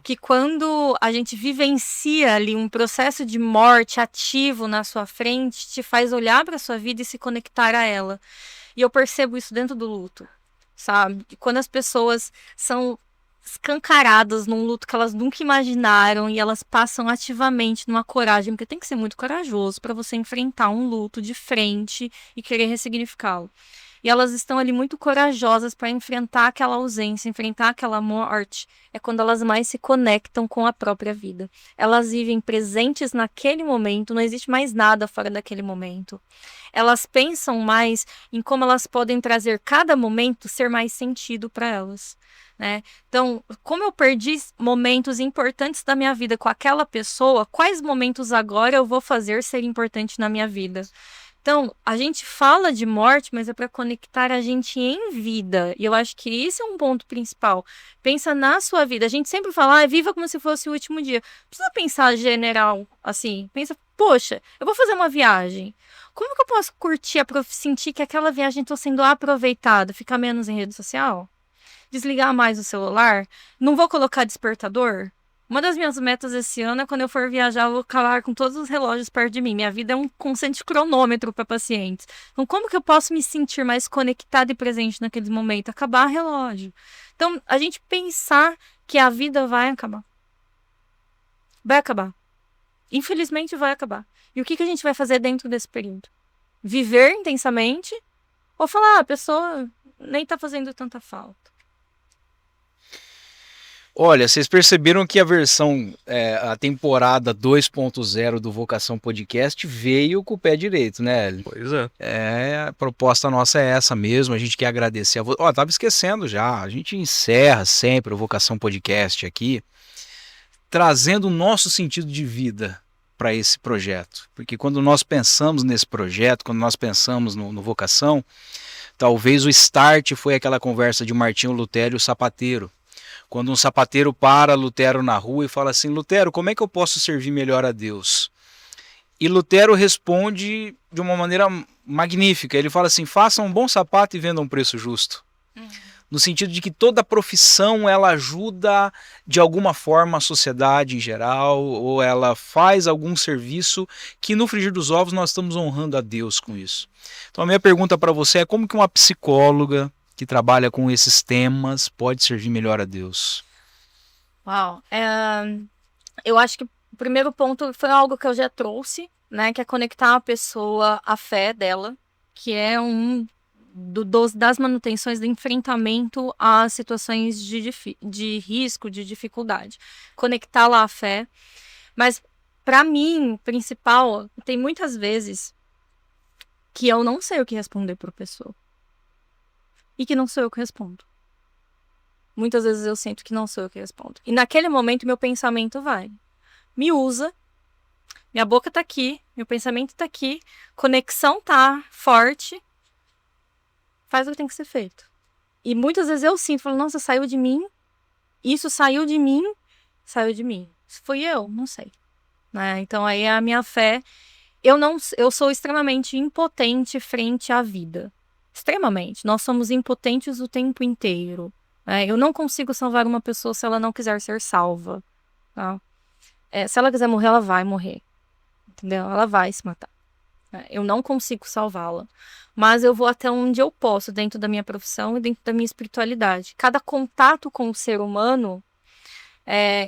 C: Que quando a gente vivencia ali um processo de morte ativo na sua frente, te faz olhar para a sua vida e se conectar a ela. E eu percebo isso dentro do luto, sabe? Quando as pessoas são escancaradas num luto que elas nunca imaginaram e elas passam ativamente numa coragem, porque tem que ser muito corajoso para você enfrentar um luto de frente e querer ressignificá-lo. E elas estão ali muito corajosas para enfrentar aquela ausência, enfrentar aquela morte. É quando elas mais se conectam com a própria vida. Elas vivem presentes naquele momento, não existe mais nada fora daquele momento. Elas pensam mais em como elas podem trazer cada momento ser mais sentido para elas, né? Então, como eu perdi momentos importantes da minha vida com aquela pessoa, quais momentos agora eu vou fazer ser importante na minha vida? Então, a gente fala de morte, mas é para conectar a gente em vida. E eu acho que isso é um ponto principal. Pensa na sua vida. A gente sempre fala, viva como se fosse o último dia. Não precisa pensar general, assim. Pensa, poxa, eu vou fazer uma viagem. Como que eu posso curtir, sentir que aquela viagem está sendo aproveitada? Ficar menos em rede social? Desligar mais o celular? Não vou colocar despertador? Uma das minhas metas esse ano é quando eu for viajar, eu vou calar com todos os relógios perto de mim. Minha vida é um constante cronômetro para pacientes. Então, como que eu posso me sentir mais conectada e presente naquele momento? Acabar relógio. Então, a gente pensar que a vida vai acabar. Vai acabar. Infelizmente, vai acabar. E o que a gente vai fazer dentro desse período? Viver intensamente ou falar, a pessoa nem tá fazendo tanta falta?
A: Olha, vocês perceberam que a versão, a temporada 2.0 do Vocação Podcast veio com o pé direito, né?
B: Pois é.
A: A proposta nossa é essa mesmo, a gente quer agradecer a você. Tava esquecendo já, a gente encerra sempre o Vocação Podcast aqui, trazendo o nosso sentido de vida para esse projeto. Porque quando nós pensamos nesse projeto, quando nós pensamos no Vocação, talvez o start foi aquela conversa de Martinho Lutero e o sapateiro. Quando um sapateiro para Lutero na rua e fala assim, Lutero, como é que eu posso servir melhor a Deus? E Lutero responde de uma maneira magnífica. Ele fala assim, faça um bom sapato e venda a um preço justo. No sentido de que toda profissão ela ajuda de alguma forma a sociedade em geral, ou ela faz algum serviço que no frigir dos ovos nós estamos honrando a Deus com isso. Então a minha pergunta para você é como que uma psicóloga que trabalha com esses temas pode servir melhor a Deus?
C: Uau, eu acho que o primeiro ponto foi algo que eu já trouxe, né, que é conectar a pessoa à fé dela, que é das manutenções do enfrentamento a situações de risco, de dificuldade. Conectá-la à fé. Mas, para mim, principal, tem muitas vezes que eu não sei o que responder para a pessoa. E que não sou eu que respondo. Muitas vezes eu sinto que não sou eu que respondo. E naquele momento meu pensamento vai. Me usa. Minha boca tá aqui. Meu pensamento tá aqui. Conexão tá forte. Faz o que tem que ser feito. E muitas vezes eu sinto. Falo, nossa, saiu de mim. Isso saiu de mim. Saiu de mim. Se foi eu, não sei. Né? Então aí a minha fé. Eu sou extremamente impotente frente à vida. Extremamente. Nós somos impotentes o tempo inteiro. Né? Eu não consigo salvar uma pessoa se ela não quiser ser salva. Tá? Se ela quiser morrer, ela vai morrer. Entendeu? Ela vai se matar. Eu não consigo salvá-la. Mas eu vou até onde eu posso, dentro da minha profissão e dentro da minha espiritualidade. Cada contato com o ser humano,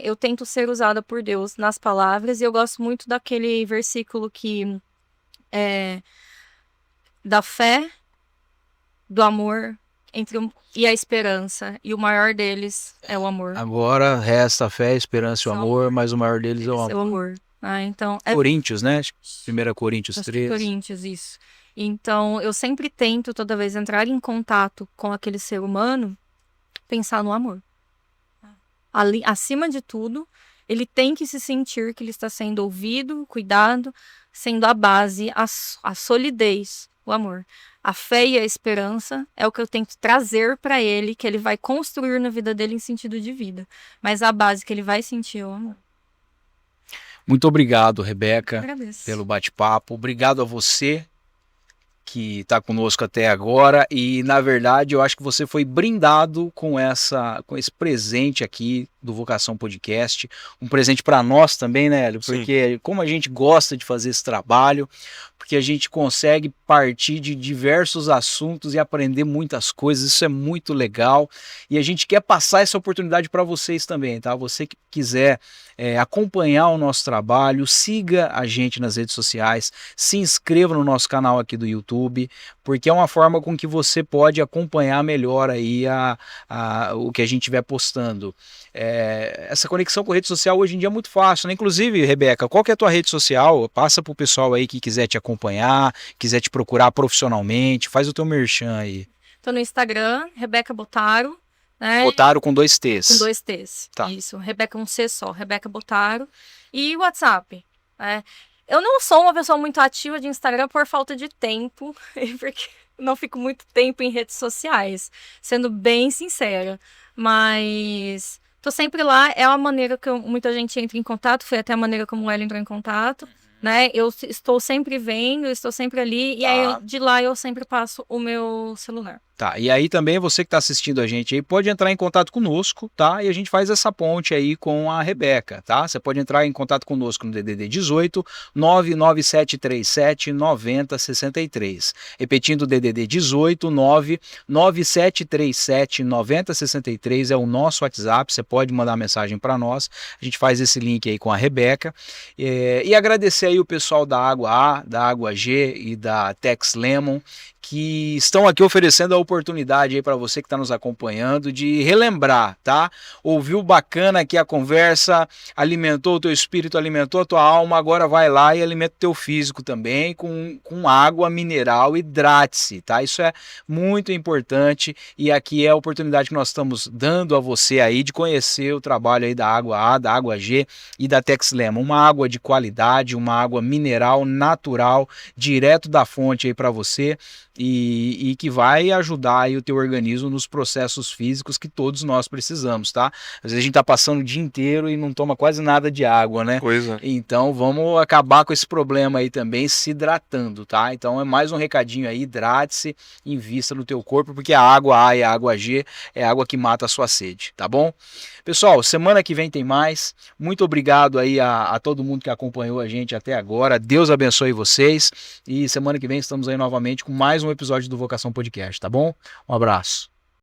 C: eu tento ser usada por Deus nas palavras. E eu gosto muito daquele versículo que da fé, do amor e a esperança. E o maior deles é o amor.
A: Agora resta a fé, a esperança e o amor, mas o maior deles é o amor.
C: É o amor. Então,
A: Coríntios, né? 1 Coríntios 3.
C: Coríntios, isso. Então, eu sempre tento, toda vez, entrar em contato com aquele ser humano, pensar no amor. Ali, acima de tudo, ele tem que se sentir que ele está sendo ouvido, cuidado, sendo a base, a solidez, o amor. A fé e a esperança é o que eu tento trazer para ele, que ele vai construir na vida dele em sentido de vida. Mas a base que ele vai sentir é o amor.
A: Muito obrigado, Rebeca,
C: Agradeço.
A: pelo bate-papo. Obrigado a você que está conosco até agora. E, na verdade, eu acho que você foi brindado com esse presente aqui do Vocação Podcast. Um presente para nós também, né, Hélio? Porque Sim. Como a gente gosta de fazer esse trabalho, porque a gente consegue partir de diversos assuntos e aprender muitas coisas, isso é muito legal. E a gente quer passar essa oportunidade para vocês também, tá? Você que quiser acompanhar o nosso trabalho, siga a gente nas redes sociais, se inscreva no nosso canal aqui do YouTube, porque é uma forma com que você pode acompanhar melhor aí o que a gente estiver postando. Essa conexão com a rede social hoje em dia é muito fácil, né? Inclusive, Rebeca, qual que é a tua rede social? Passa pro pessoal aí que quiser te acompanhar, quiser te procurar profissionalmente, faz o teu merchan aí.
C: Tô no Instagram, Rebeca Botaro. Né?
A: Botaro com 2 T's.
C: Com 2 T's, tá. Isso. Rebeca um C só, Rebeca Botaro. E WhatsApp. Né? Eu não sou uma pessoa muito ativa de Instagram por falta de tempo, porque não fico muito tempo em redes sociais, sendo bem sincera. Mas tô sempre lá, é a maneira que muita gente entra em contato, foi até a maneira como o Hélio entrou em contato. Né? Eu estou sempre vendo, estou sempre ali, e aí de lá eu sempre passo o meu celular.
A: Tá, e aí também você que está assistindo a gente aí pode entrar em contato conosco, tá? E a gente faz essa ponte aí com a Rebeca, tá? Você pode entrar em contato conosco no DDD 18 99737 9063. Repetindo o DDD 18 99737 9063 é o nosso WhatsApp, você pode mandar mensagem para nós. A gente faz esse link aí com a Rebeca. E agradecer aí o pessoal da Água A, da Água G e da Tex Lemon, que estão aqui oferecendo a oportunidade aí para você que está nos acompanhando de relembrar, tá? Ouviu bacana aqui a conversa, alimentou o teu espírito, alimentou a tua alma, agora vai lá e alimenta o teu físico também com água mineral, hidrate-se, tá? Isso é muito importante e aqui é a oportunidade que nós estamos dando a você aí de conhecer o trabalho aí da Água A, da Água G e da Tex Lemon, uma água de qualidade, uma água mineral, natural, direto da fonte aí para você. E que vai ajudar aí o teu organismo nos processos físicos que todos nós precisamos, tá? Às vezes a gente tá passando o dia inteiro e não toma quase nada de água, né?
B: Pois é.
A: Então vamos acabar com esse problema aí também se hidratando, tá? Então é mais um recadinho aí, hidrate-se, invista no teu corpo, porque a água A e a água G é a água que mata a sua sede, tá bom? Pessoal, semana que vem tem mais. Muito obrigado aí a todo mundo que acompanhou a gente até agora. Deus abençoe vocês e semana que vem estamos aí novamente com mais um episódio do Vocação Podcast, tá bom? Um abraço.